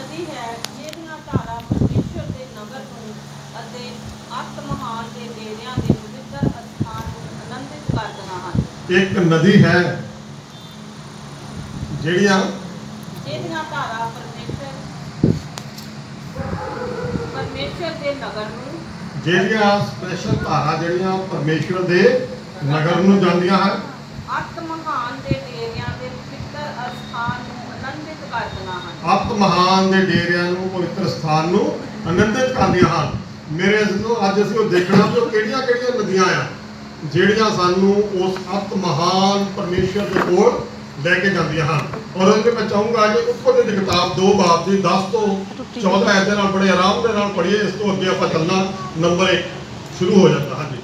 ਨਦੀ ਹੈ ਜਿਹਦੀਆਂ ਧਾਰਾ ਪਰਮੇਸ਼ਰ ਦੇ ਨਗਰ ਨੂੰ ਅਤੇ ਅਤ ਮਹਾਨ ਦੇ ਡੇਰਿਆਂ ਦੇ ਪਵਿੱਤਰ ਅਸਥਾਨ ਨੂੰ ਆਨੰਦਿਤ ਕਰਦੀਆਂ ਹਨ। ਇੱਕ ਨਦੀ ਹੈ ਜਿਹਦੀਆਂ ਧਾਰਾ ਪਰਮੇਸ਼ਰ ਦੇ ਨਗਰ ਨੂੰ ਜਿਹੜੀਆਂ ਸਪੈਸ਼ਲ ਧਾਰਾ ਜਿਹੜੀਆਂ ਪਰਮੇਸ਼ਰ ਦੇ ਨਗਰ ਨੂੰ ਜਾਂਦੀਆਂ ਹਨ, ਅਤ ਮਹਾਨ ਦੇ ਡੇਰਿਆਂ ਦੇ ਪਵਿੱਤਰ ਅਸਥਾਨ ਨੂੰ ਆਨੰਦਿਤ ਕਰਦੀਆਂ ਹਨ। ਅਤ ਮਹਾਨ ਦੇ ਡੇਰਿਆਂ ਨੂੰ ਪਵਿੱਤਰ ਸਥਾਨ ਨੂੰ ਆਨੰਦਿਤ ਕਰਦੀਆਂ ਹਨ। ਮੇਰੇ ਅਜ਼ੀਜ਼ੋ, ਅੱਜ ਅਸੀਂ ਉਹ ਦੇਖਣਾ ਕਿ ਉਹ ਕਿਹੜੀਆਂ ਨਦੀਆਂ ਆ ਜਿਹੜੀਆਂ ਸਾਨੂੰ ਉਸ ਅਤ ਮਹਾਨ ਪਰਮੇਸ਼ਰ ਦੇ ਕੋਲ ਲੈ ਕੇ ਜਾਂਦੀਆਂ ਹਨ। ਔਰ ਉਹਦੇ ਮੈਂ ਚਾਹੂੰਗਾ ਕਿ ਉੱਪਰ ਦੀ ਕਿਤਾਬ 2 ਬਾਬ ਦੀ 10 ਤੋਂ 14 ਐਤ ਦੇ ਨਾਲ ਬੜੇ ਆਰਾਮ ਦੇ ਨਾਲ ਪੜ੍ਹੀਏ। ਇਸ ਤੋਂ ਅੱਗੇ ਆਪਾਂ ਚੱਲਣਾ ਨੰਬਰ 1 ਸ਼ੁਰੂ ਹੋ ਜਾਂਦਾ। ਹਾਂਜੀ,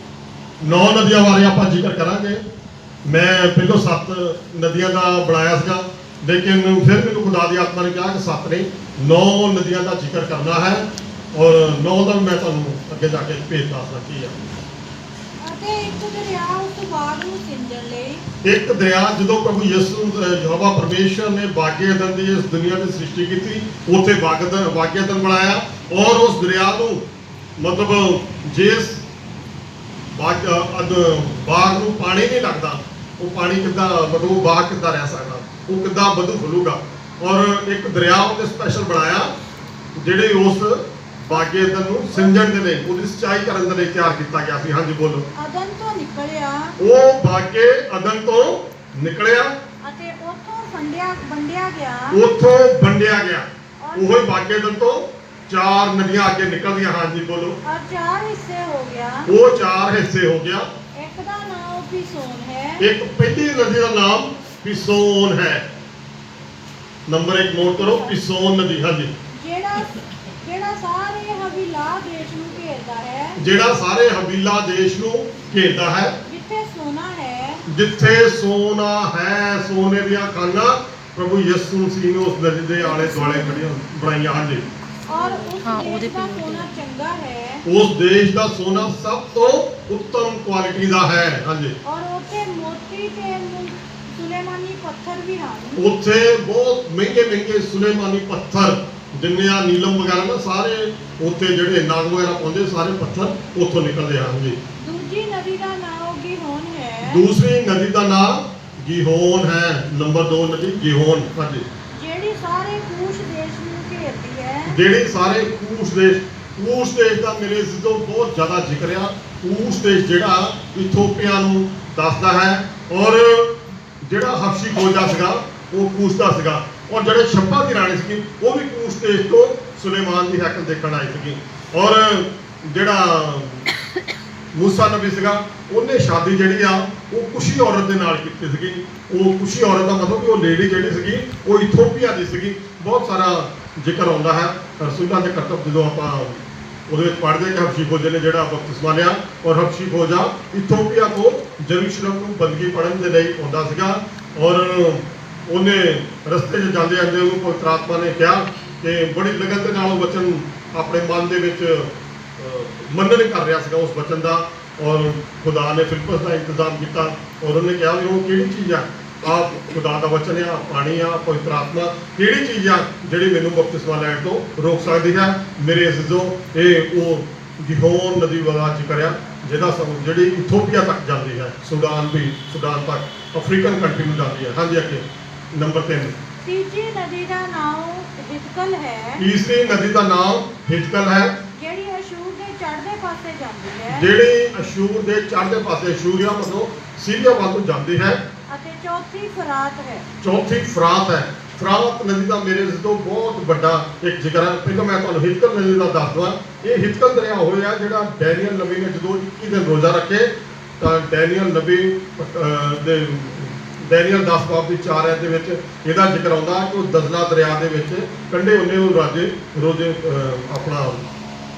9 ਨਦੀਆਂ ਬਾਰੇ ਆਪਾਂ ਜ਼ਿਕਰ ਕਰਾਂਗੇ। ਮੈਂ ਪਹਿਲਾਂ 7 ਨਦੀਆਂ ਦਾ ਬਣਾਇਆ ਸੀਗਾ, ਲੇਕਿਨ ਫਿਰ ਮੈਨੂੰ ਖੁਦਾ ਦੀ ਆਤਮਾ ਨੇ ਕਿਹਾ ਕਿ 7 ਨਹੀਂ 9 ਨਦੀਆਂ ਦਾ ਜ਼ਿਕਰ ਕਰਨਾ ਹੈ। ਔਰ 9 ਦਾ ਮੈਂ ਤੁਹਾਨੂੰ ਅੱਗੇ ਜਾ ਕੇ ਭੇਜ ਦੱਸਦਾ ਕੀ ਆ। ਇੱਕ ਦਰਿਆ ਉਸ ਬਾਗ ਨੂੰ ਸਿੰਜਣ ਲਈ, ਇੱਕ ਦਰਿਆ ਜਦੋਂ ਪ੍ਰਭੂ ਯਿਸੂ ਯਹੋਵਾ ਪਰਮੇਸ਼ਰ ਨੇ ਬਾਗੇ ਏਦਨ ਦੀ ਇਸ ਦੁਨੀਆ ਦੀ ਸ੍ਰਿਸ਼ਟੀ ਕੀਤੀ, ਉੱਥੇ ਬਾਗੇ ਏਦਨ ਬਣਾਇਆ। ਔਰ ਉਸ ਦਰਿਆ ਨੂੰ ਮਤਲਬ ਜਿਸ ਬਾਗ ਨੂੰ ਪਾਣੀ ਨਹੀਂ ਲੱਗਦਾ, ਉਹ ਪਾਣੀ ਕਿੱਦਾਂ ਮਤਲਬ ਉਹ ਬਾਗ ਕਿੱਦਾਂ ਰਹਿ ਸਕਦਾ, ਉਹ ਕਿੱਦਾਂ ਵਧੂ ਫੁੱਲੂਗਾ। ਔਰ ਇੱਕ ਦਰਿਆ ਉਹਨੇ ਸਪੈਸ਼ਲ ਬਣਾਇਆ ਜਿਹੜੇ ਉਸ ਬਾਗੇ ਏਦਨ ਨੂੰ ਸਿੰਜਣ ਦੇ ਲਈ, ਉਹਦੀ ਸਿੰਚਾਈ ਕਰਨ ਦੇ ਲਈ ਤਿਆਰ ਕੀਤਾ ਗਿਆ ਸੀ। ਹਾਂਜੀ ਬੋਲੋ। ਅਦਨ ਤੋਂ ਨਿਕਲਿਆ, ਉਹ ਬਾਗੇ ਏਦਨ ਤੋਂ ਨਿਕਲਿਆ ਅਤੇ ਉੱਥੋਂ ਵੰਡਿਆ ਗਿਆ। ਉੱਥੋਂ ਵੰਡਿਆ ਗਿਆ। ਉਹੀ ਬਾਗੇ ਏਦਨ ਤੋਂ 4 ਨਦੀਆਂ ਅੱਗੇ ਨਿਕਲਦੀਆਂ। ਹਾਂਜੀ ਬੋਲੋ। ਔਰ 4 ਹਿੱਸੇ ਹੋ ਗਿਆ। ਉਹ 4 ਹਿੱਸੇ ਹੋ ਗਿਆ। ਇੱਕ ਦਾ ਨਾਮ ਪਿਸੋਨ ਹੈ। ਇੱਕ ਪਹਿਲੀ ਨਦੀ ਦਾ ਨਾਮ ਪਿਸੋਨ ਹੈ। ਨੰਬਰ 1 ਨੋਟ ਕਰੋ, ਪਿਸੋਨ ਨਦੀ। ਹਾਂਜੀ, ਜਿਹੜਾ ਸਾਰੇ ਹਵੀਲਾ ਦੇਸ਼ ਨੂੰ ਘੇਰਦਾ ਹੈ। ਜਿਹੜਾ ਸਾਰੇ ਹਵੀਲਾ ਦੇਸ਼ ਨੂੰ ਘੇਰਦਾ ਹੈ। ਜਿੱਥੇ ਸੋਨਾ ਹੈ, ਜਿੱਥੇ ਸੋਨਾ ਹੈ, ਸੋਨੇ ਦੀਆਂ ਖਾਨਾਂ ਪ੍ਰਭੂ ਯਿਸੂ ਮਸੀਹ ਨੇ ਉਸ ਨਦੀ ਦੇ ਆਲੇ ਦੁਆਲੇ ਬਣਾਈਆਂ। ਹਾਂਜੀ, ਔਰ ਉਸ ਦੇਸ਼ ਦਾ ਸੋਨਾ ਚੰਗਾ ਹੈ। ਉਸ ਦੇਸ਼ ਦਾ ਸੋਨਾ ਸਭ ਤੋਂ ਉੱਤਮ ਕੁਆਲਿਟੀ ਦਾ ਹੈ। ਹਾਂਜੀ, ਔਰ ਉੱਥੇ ਮੋਤੀ ਤੇ ਸੁਲੇਮਾਨੀ ਪੱਥਰ ਵੀ ਹਨ। ਉੱਥੇ ਬਹੁਤ ਮਹਿੰਗੇ ਸੁਲੇਮਾਨੀ ਪੱਥਰ ਜਿੰਨੇ ਆ ਨੀਲਮ ਵਗੈਰਾ ਨਾ, ਸਾਰੇ ਉੱਥੇ ਜਿਹੜੇ ਨਾਗ ਵਗੈਰਾ ਪਾਉਂਦੇ ਸਾਰੇ ਪੱਥਰ ਉੱਥੋਂ ਨਿਕਲਦੇ ਹਨ। ਜੀ, ਦੂਜੀ ਨਦੀ ਦਾ ਨਾਮ ਗਿਹੋਨ ਹੈ। ਦੂਸਰੀ ਨਦੀ ਦਾ ਨਾਮ ਗਿਹੋਨ ਹੈ। ਨੰਬਰ 2 ਨਦੀ ਗਿਹੋਨ। ਹਾਂਜੀ, ਜਿਹੜੀ ਸਾਰੇ ਕੂਸ਼ ਦੇਸ਼ ਨੂੰ ਘੇਰਦੀ ਹੈ। ਜਿਹੜੀ ਸਾਰੇ ਕੂਸ਼ ਦੇਸ਼ ਦਾ ਮੇਰੇ ਜ਼ਿਕਰ ਬਹੁਤ ਜ਼ਿਆਦਾ ਜ਼ਿਕਰ ਆ। ਕੂਸ਼ ਦੇਸ਼ ਜਿਹੜਾ ਇਥੋਪੀਆ ਨੂੰ ਦੱਸਦਾ ਹੈ। ਔਰ ਜਿਹੜਾ ਹਬਸ਼ੀ ਖੋਜਾ ਸੀਗਾ ਉਹ ਕੂਸ਼ ਦਾ ਸੀਗਾ। ਔਰ ਜਿਹੜੇ ਸ਼ੱਬਾ ਦੀ ਰਾਣੀ ਸੀਗੀ ਉਹ ਵੀ ਕੂਸ਼ ਦੇਸ਼ ਤੋਂ ਸੁਲੇਮਾਨ ਦੀ ਹੈਕਲ ਦੇਖਣ ਆਈ ਸੀਗੀ। ਔਰ ਜਿਹੜਾ ਮੂਸਾ ਨਬੀ ਸੀਗਾ ਉਹਨੇ ਸ਼ਾਦੀ ਜਿਹੜੀ ਆ ਉਹ ਕੁਸ਼ੀ ਔਰਤ ਦੇ ਨਾਲ ਕੀਤੀ ਸੀਗੀ। ਉਹ ਕੁਸ਼ੀ ਔਰਤ ਦਾ ਮਤਲਬ ਕਿ ਉਹ ਲੇਡੀ ਜਿਹੜੀ ਸੀਗੀ ਉਹ ਇਥੋਪੀਆ ਦੀ ਸੀਗੀ। ਬਹੁਤ ਸਾਰਾ ਜ਼ਿਕਰ ਆਉਂਦਾ ਹੈ ਰਸੂਲਾਂ ਦੇ ਕਰਤੱਵ ਜਦੋਂ ਆਪਾਂ ਉਹਦੇ ਵਿੱਚ ਪੜ੍ਹਦੇ ਕਿ ਹਬਸ਼ੀ ਖੋਜੇ ਨੇ ਜਿਹੜਾ ਬਪਤਿਸਮਾ ਲਿਆ। ਔਰ ਹਬਸ਼ੀ ਖੋਜਾ ਇਥੋਪੀਆ ਤੋਂ ਜਰੂਸ਼ਲਮ ਨੂੰ ਬੰਦਗੀ ਪੜਨ ਦੇ ਲਈ ਆਉਂਦਾ ਸੀਗਾ। ਔਰ ਉਹਨੇ ਰਸਤੇ 'ਚ ਜਾਂਦੇ ਉਹਨੂੰ ਪਵਿੱਤਰ ਆਤਮਾ ਨੇ ਕਿਹਾ ਕਿ ਬੜੀ ਲਗਨ ਦੇ ਨਾਲ ਉਹ ਵਚਨ ਆਪਣੇ ਮਨ ਦੇ ਵਿੱਚ ਮੰਨਣ ਕਰ ਰਿਹਾ ਸੀਗਾ ਉਸ ਵਚਨ ਦਾ। ਔਰ ਖੁਦਾ ਨੇ ਫਿਲਿਪਸ ਦਾ ਇੰਤਜ਼ਾਮ ਕੀਤਾ। ਔਰ ਉਹਨੇ ਕਿਹਾ ਵੀ ਉਹ ਕਿਹੜੀ ਚੀਜ਼ ਆ, ਆਪ ਖੁਦਾ ਦਾ ਵਚਨ ਆ, ਪਾਣੀ ਆ, ਪਵਿੱਤਰ ਆਤਮਾ, ਕਿਹੜੀ ਚੀਜ਼ ਆ ਜਿਹੜੀ ਮੈਨੂੰ ਬਪਤਿਸਮਾ ਲੈਣ ਤੋਂ ਰੋਕ ਸਕਦੀ ਹੈ। ਮੇਰੇ ਅਜ਼ੀਜ਼ੋ, ਇਹ ਉਹ ਗਿਹੋਨ ਨਦੀ ਵਾਲਾ ਜ਼ਿਕਰ ਆ ਜਿਹਦਾ ਜਿਹੜੀ ਇਥੋਪੀਆ ਤੱਕ ਜਾਂਦੀ ਹੈ, ਸੁਡਾਨ ਤੱਕ, ਅਫਰੀਕਨ ਕੰਟਰੀ ਨੂੰ ਜਾਂਦੀ ਹੈ। ਹਾਂਜੀ, ਅੱਗੇ ਨੰਬਰ 3। ਤੀਜੀ ਨਦੀ ਦਾ ਨਾਮ ਹਿਦਕਲ ਹੈ। ਤੀਸਰੀ ਨਦੀ ਦਾ ਨਾਮ ਹਿਦਕਲ ਹੈ, ਜਿਹੜੀ ਅਸ਼ੂਰ ਦੇ ਚੜ੍ਹਦੇ ਪਾਸੇ ਜਾਂਦੀ ਹੈ। ਜਿਹੜੀ ਅਸ਼ੂਰ ਦੇ ਚੜ੍ਹਦੇ ਪਾਸੇ, ਅਸ਼ੂਰੀਆ ਮਤਲਬ ਸੀਰੀਆ ਵੱਲ ਨੂੰ ਜਾਂਦੀ ਹੈ। ਅਤੇ ਚੌਥੀ ਫਰਾਤ ਹੈ। ਚੌਥੀ ਫਰਾਤ ਹੈ। ਫਰਾਤ ਨਦੀ ਦਾ ਮੇਰੇ ਤੋਂ ਬਹੁਤ ਵੱਡਾ ਇੱਕ ਜ਼ਿਕਰ ਹੈ। ਪਹਿਲਾਂ ਮੈਂ ਤੁਹਾਨੂੰ ਹਿਦਕਲ ਨਦੀ ਦਾ ਦੱਸ ਦਵਾਂ। ਇਹ ਹਿਦਕਲ ਦਰਿਆ ਹੋਇਆ ਜਿਹੜਾ ਡੈਨੀਅਲ ਨਬੀ ਨੇ ਜਦੋਂ 21 ਦਿਨ ਰੋਜ਼ਾ ਰੱਖੇ ਤਾਂ ਡੈਨੀਅਲ ਨਬੀ ਦੇ ਡੈਨੀਅਲ 10 ਬਾਬ ਦੀ 4 ਐਤ ਦੇ ਵਿੱਚ ਇਹਦਾ ਜ਼ਿਕਰ ਆਉਂਦਾ ਕਿ ਉਹ ਦਜ਼ਲਾ ਦਰਿਆ ਦੇ ਵਿੱਚ ਕੰਢੇ ਉਹਨੇ ਉਹ ਰੋਜ਼ੇ ਆਪਣਾ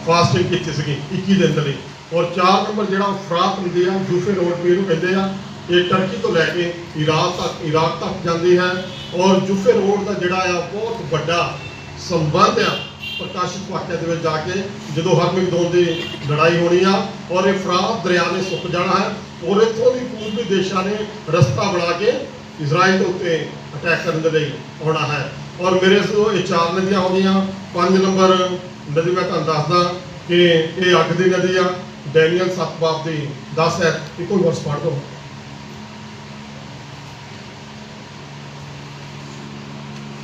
ਫਾਸਟਿੰਗ ਕੀਤੀ ਸੀਗੀ 21 ਦਿਨ ਦੇ ਲਈ। ਔਰ 4 ਨੰਬਰ ਜਿਹੜਾ ਫਰਾਤ ਨਦੀ ਆ, ਜੂਫੇ ਰੋਡ ਵੀ ਇਹਨੂੰ ਕਹਿੰਦੇ ਆ, ਇਹ ਟਰਕੀ ਤੋਂ ਲੈ ਕੇ ਇਰਾਕ ਤੱਕ ਜਾਂਦੀ ਹੈ। ਔਰ ਜੂਫੇ ਰੋਡ ਦਾ ਜਿਹੜਾ ਆ ਬਹੁਤ ਵੱਡਾ ਸੰਬੰਧ ਆ ਪ੍ਰਕਾਸ਼ਿਤ ਵਾਕਿਆ ਦੇ ਵਿੱਚ ਜਾ ਕੇ ਜਦੋਂ ਹਰਮਗਦੋਨ ਦੀ ਲੜਾਈ ਹੋਣੀ ਆ ਔਰ ਇਹ ਫਰਾਤ ਦਰਿਆ ਨੇ ਸੁੱਕ ਜਾਣਾ ਹੈ। ਔਰ ਇੱਥੋਂ ਦੀ ਪੂਰਬੀ ਦੇਸ਼ਾਂ ਨੇ ਰਸਤਾ ਬਣਾ ਕੇ ਇਜ਼ਰਾਈਲ ਦੇ ਉੱਤੇ ਅਟੈਕ ਕਰਨ ਦੇ ਲਈ ਆਉਣਾ ਹੈ। ਔਰ ਮੇਰੇ ਸੋ ਇਹ 4 ਨਦੀਆਂ ਹੋ ਗਈਆਂ। 5 ਨੰਬਰ ਨਦੀ ਮੈਂ ਤੁਹਾਨੂੰ ਦੱਸਦਾ ਕਿ ਇਹ ਅੱਗ ਦੀ ਨਦੀ ਆ। ਡੈਨੀਅਲ 7 ਬਾਬ ਦੀ 10 ਹੈ। ਇੱਕੋ ਵਰਸ ਪੜ੍ਹ ਦਿਓ।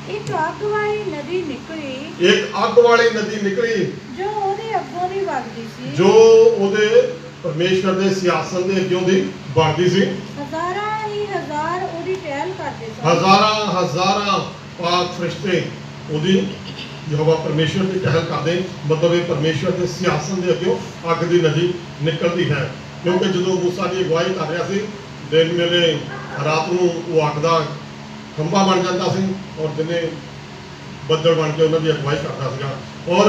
ਇੱਕ ਅੱਗ ਵਾਲੀ ਨਦੀ ਨਿਕਲੀ ਇੱਕ ਅੱਗ ਵਾਲੀ ਨਦੀ ਨਿਕਲੀ ਜੋ ਉਹਦੇ ਅੱਗੋਂ ਦੀ ਵਗਦੀ ਸੀ, ਜੋ ਉਹਦੇ ਪਰਮੇਸ਼ਵਰ ਦੇ ਸਿਆਸਨ ਦੇ ਅੱਗਿਓਂ ਦੀ ਵਗਦੀ ਸੀ। ਹਜ਼ਾਰਾਂ ਹੀ ਹਜ਼ਾਰ ਉਹਦੀ ਟਹਿਲ ਕਰਦੇ ਸਨ। ਹਜ਼ਾਰਾਂ ਪਾਕ ਫਰਿਸ਼ਤੇ ਉਹਦੀ ਯਹੋਵਾ ਪਰਮੇਸ਼ਵਰ ਦੀ ਟਹਿਲ ਕਰਦੇ। ਮਤਲਬ ਇਹ ਪਰਮੇਸ਼ਵਰ ਦੇ ਸਿਆਸਨ ਦੇ ਅੱਗਿਓਂ ਅੱਗ ਦੀ ਨਦੀ ਨਿਕਲਦੀ ਹੈ। ਕਿਉਂਕਿ ਜਦੋਂ ਮੂਸਾ ਦੀ ਅਗਵਾਈ ਕਰ ਰਿਹਾ ਸੀ, ਦਿਨ ਵੇਲੇ ਰਾਤ ਨੂੰ ਉਹ ਅੱਗ ਦਾ ਖੰਭਾ ਬਣ ਜਾਂਦਾ ਸੀ ਔਰ ਦਿਨੇ ਬੱਦਲ ਬਣ ਕੇ ਉਹਨਾਂ ਦੀ ਅਗਵਾਈ ਕਰਦਾ ਸੀਗਾ। ਔਰ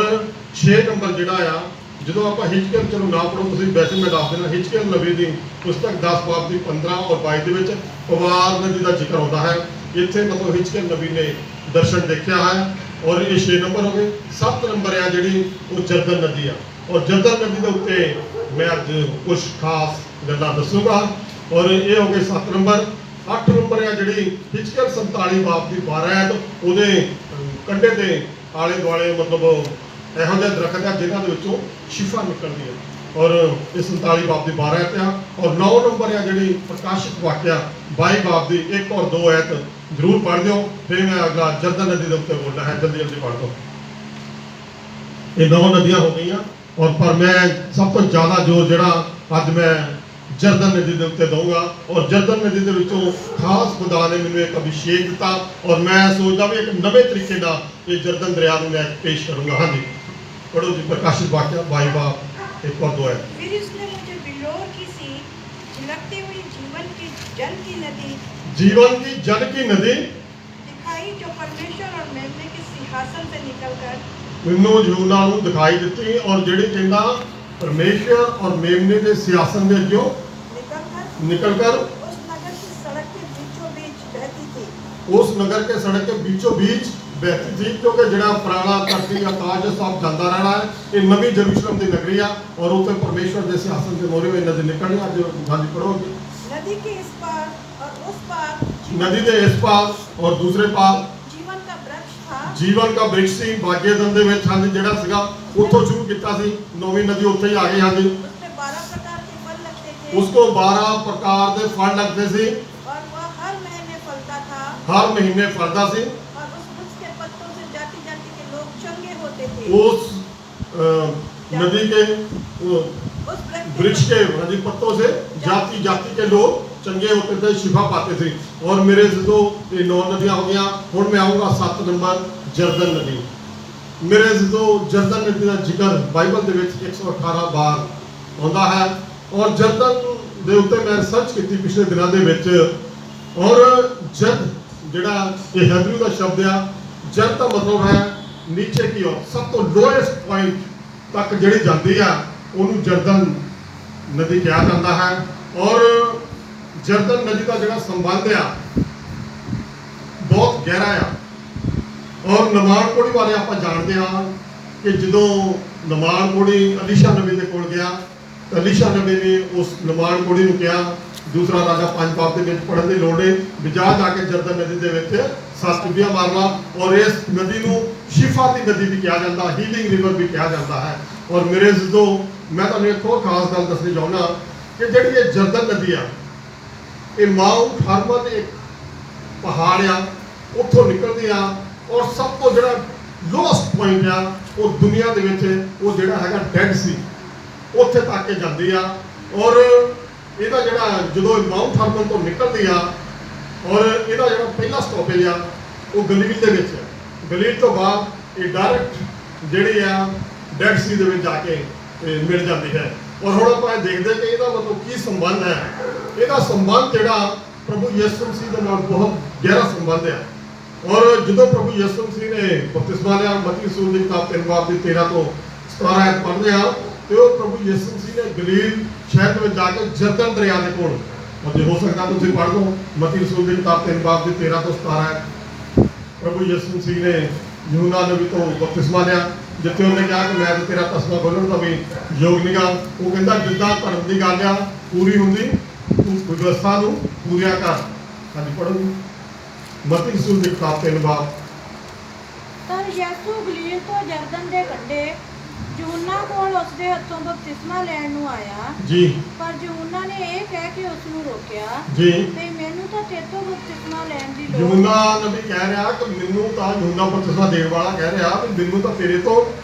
6 ਨੰਬਰ ਜਿਹੜਾ ਆ, ਜਦੋਂ ਆਪਾਂ ਹਿਜਕੀਏਲ, ਚਲੋ ਨਾ ਪੜੋ ਤੁਸੀਂ, ਵੈਸੇ ਮੈਂ ਦੱਸ ਦੇਣਾ, ਹਿਜਕੀਏਲ ਨਬੀ ਦੀ ਪੁਸਤਕ 10 ਬਾਬ ਦੀ 15 ਔਰ 22 ਦੇ ਵਿੱਚ ਪਵਾਰ ਨਦੀ ਦਾ ਜ਼ਿਕਰ ਆਉਂਦਾ ਹੈ। ਇੱਥੇ ਮਤਲਬ ਹਿਜਕੀਏਲ ਨਬੀ ਨੇ ਦਰਸ਼ਨ ਦੇਖਿਆ ਹੈ। ਔਰ ਇਹ 6 ਨੰਬਰ ਹੋ ਗਏ। 7 ਨੰਬਰ ਆ ਜਿਹੜੀ ਉਹ ਜਰਦਨ ਨਦੀ ਆ। ਔਰ ਜਰਦਨ ਨਦੀ ਦੇ ਉੱਤੇ ਮੈਂ ਅੱਜ ਕੁਝ ਖਾਸ ਗੱਲਾਂ ਦੱਸੂਗਾ। ਔਰ ਇਹ ਹੋ ਗਏ 7 ਨੰਬਰ। 8 ਨੰਬਰ ਆ ਜਿਹੜੀ ਹਿਜਕੀਏਲ 47 ਬਾਬ ਦੀ 12 ਹੈ। ਉਹਦੇ ਕੰਢੇ ਦੇ ਆਲੇ ਦੁਆਲੇ ਮਤਲਬ ਇਹੋ ਜਿਹੇ ਦਰਖਤ ਆ ਜਿਨ੍ਹਾਂ ਦੇ ਵਿੱਚੋਂ ਸ਼ਿਫਾ ਨਿਕਲਦੀ ਹੈ। ਔਰ ਇਹ 47 ਬਾਬ ਦੀ 12 ਆਇਤ ਆ। ਔਰ 9 ਨੰਬਰ ਆ ਜਿਹੜੀ ਪ੍ਰਕਾਸ਼ਿਤ ਵਾਕਿਆ 22 ਬਾਬ ਦੀ 1 ਔਰ 2 ਆਇਤ ਜ਼ਰੂਰ ਪੜ੍ਹ ਦਿਓ। ਫਿਰ ਮੈਂ ਅਗਲਾ ਜਰਦਨ ਨਦੀ ਦੇ ਉੱਤੇ ਬੋਲਣਾ ਹੈ, ਜਲਦੀ ਪੜ੍ਹ ਦਿਓ। ਇਹ 9 ਨਦੀਆਂ ਹੋ ਗਈਆਂ। ਔਰ ਪਰ ਮੈਂ ਸਭ ਤੋਂ ਜ਼ਿਆਦਾ ਜ਼ੋਰ ਜਿਹੜਾ ਅੱਜ ਮੈਂ ਜਰਦਨ ਨਦੀ ਦੇ ਉੱਤੇ ਦਊਂਗਾ। ਔਰ ਜਰਦਨ ਨਦੀ ਦੇ ਵਿੱਚੋਂ ਖਾਸ ਖੁਦਾ ਨੇ ਮੈਨੂੰ ਇੱਕ ਅਭਿਸ਼ੇਕ ਦਿੱਤਾ ਔਰ ਮੈਂ ਸੋਚਦਾ ਵੀ ਇੱਕ ਨਵੇਂ ਤਰੀਕੇ ਨਾਲ ਇਹ ਜਰਦਨ ਦਰਿਆ ਨੂੰ ਮੈਂ ਪੇਸ਼ ਕਰੂੰਗਾ। ਹਾਂਜੀ पढ़ो जी, प्रकाशित वाक्य 22 बाब 1 और 2 है। फिर उसने मुझे बिल्लोर की सी झलकती हुई जीवन की जल की नदी दिखाई, जो परमेश्वर और मेमने के सिंहासन से निकलकर ਮੈਨੂੰ ਯੂਹन्ना ਨੂੰ ਦਿਖਾਈ ਦਿੱਤੀ ਔਰ ਜਿਹੜੀ ਕਹਿੰਦਾ परमेश्वर और मेमने के सिंहासन ਦੇ ਅੱਗਿਓਂ निकलकर उस नगर की सड़क के बीचों बीच बहती थी। उस नगर के सड़क के बीचों बीच बहती थी। क्योंकि ਜਿਹੜਾ ਪੁਰਾਣਾ ਧਰਤੀ ਆਕਾਸ਼ ਸਭ ਜਾਂਦਾ ਰਹਿਣਾ ਹੈ। ਇਹ ਨਵੀਂ ਜਰੂਸਲਮ ਦੀ ਨਗਰੀ ਆ ਔਰ ਉੱਥੇ ਪਰਮੇਸ਼ਵਰ ਦੇ ਸਿਆਸਨ ਦੇ ਮੋਹਰੇ ਵਿੱਚ ਨਦੀ ਨਿਕਲਣੀ। ਅੱਜ ਗਾਂਧੀ ਪੜੋਗੇ नदी के इस पार और उस पार नदी के इस पार और दूसरे पार जीवन का वृक्ष था। ਜੀਵਨ ਦਾ ਬ੍ਰਿਕਸ਼ ਸੀ। ਬਾਗੇਦਨ ਦੇ ਵਿੱਚ ਹਾਂਜੀ ਜਿਹੜਾ ਸੀਗਾ ਉੱਥੋਂ ਸ਼ੁਰੂ ਕੀਤਾ ਸੀ। ਨੌਵੀਂ ਨਦੀ ਉੱਥੇ ਹੀ ਆ ਗਈ। ਹਾਂਜੀ उसमें 12 प्रकार के फल लगते थे। ਉਸको 12 ਪ੍ਰਕਾਰ ਦੇ ਫਲ ਲੱਗਦੇ ਸੀ। और वह हर महीने फलता था। हर महीने फलता ਸੀ। और उस वृक्ष के पत्तों से जाति जाति के लोग चंगे होते थे। उस नदी के उस वृक्ष के ਹਾਂਜੀ पत्तों से जाति जाति के लोग चंगे होते थे, शिफा पाते थे। और मेरे जो ये 9 नदियां हो गया। हुण मैं आऊँगा 7 नंबर जर्दन नदी। मेरे जो जर्दन नदी का जिक्र बाइबल ਦੇ ਵਿੱਚ 118 ਬਾਰ ਆਉਂਦਾ ਹੈ। और जर्दन ਦੇ ਉੱਤੇ मैं सर्च ਕੀਤੀ ਪਿਛਲੇ ਦਿਨਾਂ ਦੇ ਵਿੱਚ। और जद ਜਿਹੜਾ ਇਹ ਹੈਬਰੂ ਦਾ ਸ਼ਬਦ ਆ, ਜਦ ਦਾ ਮਤਲਬ ਹੈ ਨੀਚੇ ਕੀ ਔਰ ਸਭ ਤੋਂ ਲੋਐਸਟ ਪੁਆਇੰਟ ਤੱਕ ਜਿਹੜੀ ਜਾਂਦੀ ਆ ਉਹਨੂੰ ਜਰਦਨ ਨਦੀ ਕਿਹਾ ਜਾਂਦਾ ਹੈ। ਔਰ ਜਰਦਨ ਨਦੀ ਦਾ ਜਿਹੜਾ ਸੰਬੰਧ ਆ ਬਹੁਤ ਗਹਿਰਾ ਆ। ਔਰ ਨਮਾਨ ਕੋੜੀ ਬਾਰੇ ਆਪਾਂ ਜਾਣਦੇ ਹਾਂ ਕਿ ਜਦੋਂ ਨਮਾਨ ਕੋੜੀ ਅਲੀਸ਼ਾ ਨਬੀ ਦੇ ਕੋਲ ਗਿਆ ਤਾਂ ਅਲੀਸ਼ਾ ਨਬੀ ਨੇ ਉਸ ਨਮਾਨ ਕੋੜੀ ਨੂੰ ਕਿਹਾ, ਦੂਸਰਾ ਰਾਜਾ 5 ਬਾਬ ਦੇ ਵਿੱਚ ਪੜ੍ਹਨ ਦੀ ਲੋੜ ਹੈ, ਵੀ ਜਾ ਕੇ ਜਰਦਨ ਨਦੀ ਦੇ ਵਿੱਚ 7 ਡੁੱਬੀਆਂ ਮਾਰ ਲਾ। ਔਰ ਇਸ ਨਦੀ ਨੂੰ ਸ਼ਿਫਾ ਦੀ ਨਦੀ ਵੀ ਕਿਹਾ ਜਾਂਦਾ, ਹੀਲਿੰਗ ਰਿਵਰ ਵੀ ਕਿਹਾ ਜਾਂਦਾ ਹੈ। ਔਰ ਮੇਰੇ ਜਦੋਂ ਮੈਂ ਤੁਹਾਨੂੰ ਇੱਕ ਹੋਰ ਖਾਸ ਗੱਲ ਦੱਸਣੀ ਚਾਹੁੰਦਾ ਕਿ ਜਿਹੜੀ ਇਹ ਜਰਦਨ ਨਦੀ ਆ, ਇਹ ਮਾਊਂਟ ਹਰਮਨ ਇੱਕ ਪਹਾੜ ਆ, ਉੱਥੋਂ ਨਿਕਲਦੀ ਆ। ਔਰ ਸਭ ਤੋਂ ਜਿਹੜਾ ਲੋਐਸਟ ਪੁਆਇੰਟ ਆ ਉਹ ਦੁਨੀਆ ਦੇ ਵਿੱਚ ਉਹ ਜਿਹੜਾ ਹੈਗਾ ਡੈਡ ਸੀ, ਉੱਥੇ ਤੱਕ ਜਾਂਦੀ ਆ। ਔਰ ਇਹਦਾ ਜਿਹੜਾ ਜਦੋਂ ਮਾਊਂਟ ਹਰਮਨ ਤੋਂ ਨਿਕਲਦੀ ਆ ਔਰ ਇਹਦਾ ਜਿਹੜਾ ਪਹਿਲਾ ਸਟਾਪੇਜ ਆ ਉਹ ਗਲੀਲ ਦੇ ਵਿੱਚ ਹੈ। ਗਲੀਲ ਤੋਂ ਬਾਅਦ ਇਹ ਡਾਇਰੈਕਟ ਜਿਹੜੀ ਆ ਡੈਡ ਸੀ ਦੇ ਵਿੱਚ ਜਾ ਕੇ ਮਿਲ ਜਾਂਦੀ ਹੈ। ਔਰ ਹੁਣ ਆਪਾਂ ਇਹ ਦੇਖਦੇ ਕਿ ਇਹਦਾ ਮਤਲਬ ਕੀ ਸੰਬੰਧ ਹੈ। ਇਹਦਾ ਸੰਬੰਧ ਜਿਹੜਾ ਪ੍ਰਭੂ ਯਿਸੂ ਮਸੀਹ ਦੇ ਨਾਲ ਬਹੁਤ ਗਹਿਰਾ ਸੰਬੰਧ ਹੈ। ਔਰ ਜਦੋਂ ਪ੍ਰਭੂ ਯਿਸੂ ਮਸੀਹ ਨੇ ਬਪਤਿਸਮਾ ਲਿਆ, ਮਤੀ ਰਸੂਲ ਦੀ ਕਿਤਾਬ 3 ਬਾਬ ਦੀ 13 ਤੋਂ 17 ਆਇਤ ਪੜ੍ਹਦੇ ਆ ਤੇ ਉਹ ਪ੍ਰਭੂ ਯਿਸੂ ਮਸੀਹ ਨੇ ਗਲੀਲ ਸ਼ਹਿਰ ਦੇ ਵਿੱਚ ਜਾ ਕੇ ਜਰਦਨ ਦਰਿਆ ਦੇ ਕੋਲ, ਜੇ ਹੋ ਸਕਦਾ ਤੁਸੀਂ ਪੜ੍ਹ ਲਓ ਮਤੀ ਰਸੂਲ ਦੀ ਕਿਤਾਬ 3 ਬਾਬ ਦੀ 13 ਤੋਂ 17 ਆਇਤ। ਪ੍ਰਭੂ ਯਿਸੂ ਮਸੀਹ ਨੇ ਯੂਹन्ना ਨਬੀ ਤੋਂ ਬਪਤਿਸਮਾ ਲਿਆ, ਜਿੱਥੇ ਉਹਨੇ ਕਿਹਾ ਕਿ ਮੈਂ ਤਾਂ ਤੇਰਾ ਤਸਮਾ ਖੋਲ੍ਹਣ ਦਾ ਵੀ ਯੋਗ ਨੀਗਾ। ਉਹ ਕਹਿੰਦਾ ਜਿੱਦਾਂ ਧਰਮ ਦੀ ਗੱਲ ਆ ਪੂਰੀ ਹੁੰਦੀ ਤੂੰ ਵਿਵਸਥਾ ਨੂੰ ਪੂਰੀਆਂ ਕਰ। ਹਾਂਜੀ ਪੜ੍ਹੋ ਮਤੀ ਰਸੂਲ ਦੀ ਕਿਤਾਬ 3 ਬਾਬ ਤਦ ਯਿਸੂ ਗਲੀਲ ਤੋਂ ਜਰਦਨ ਦੇ ਕੰਢੇ ਯਹੂਨਾ ਕੋਲ ਉਸਦੇ ਹੱਥੋਂ ਬਪਤਿਸਮਾ ਲੈਣ ਨੂੰ ਆਇਆ। ਜੀ ਪਰ ਯਹੂਨਾ ਨੇ ਇਹ ਕਹਿ ਕੇ ਉਸ ਨੂੰ ਰੋਕਿਆ ਜੀ ਤੇ ਮੈਨੂੰ ਤਾਂ ਤੇਤੋਂ ਬਪਤਿਸਮਾ ਲੈਣ ਦੀ ਲੋੜ ਯਹੂਨਾ ਨਬੀ ਕਹਿ ਰਿਹਾ ਕਿ ਮੈਨੂੰ ਤਾਂ ਯਹੂਨਾ ਬਪਤਿਸਮਾ ਦੇਣ ਵਾਲਾ ਕਹਿ ਰਿਹਾ ਕਿ ਮੈਨੂੰ ਤਾਂ ਤੇਰੇ ਤੋਂ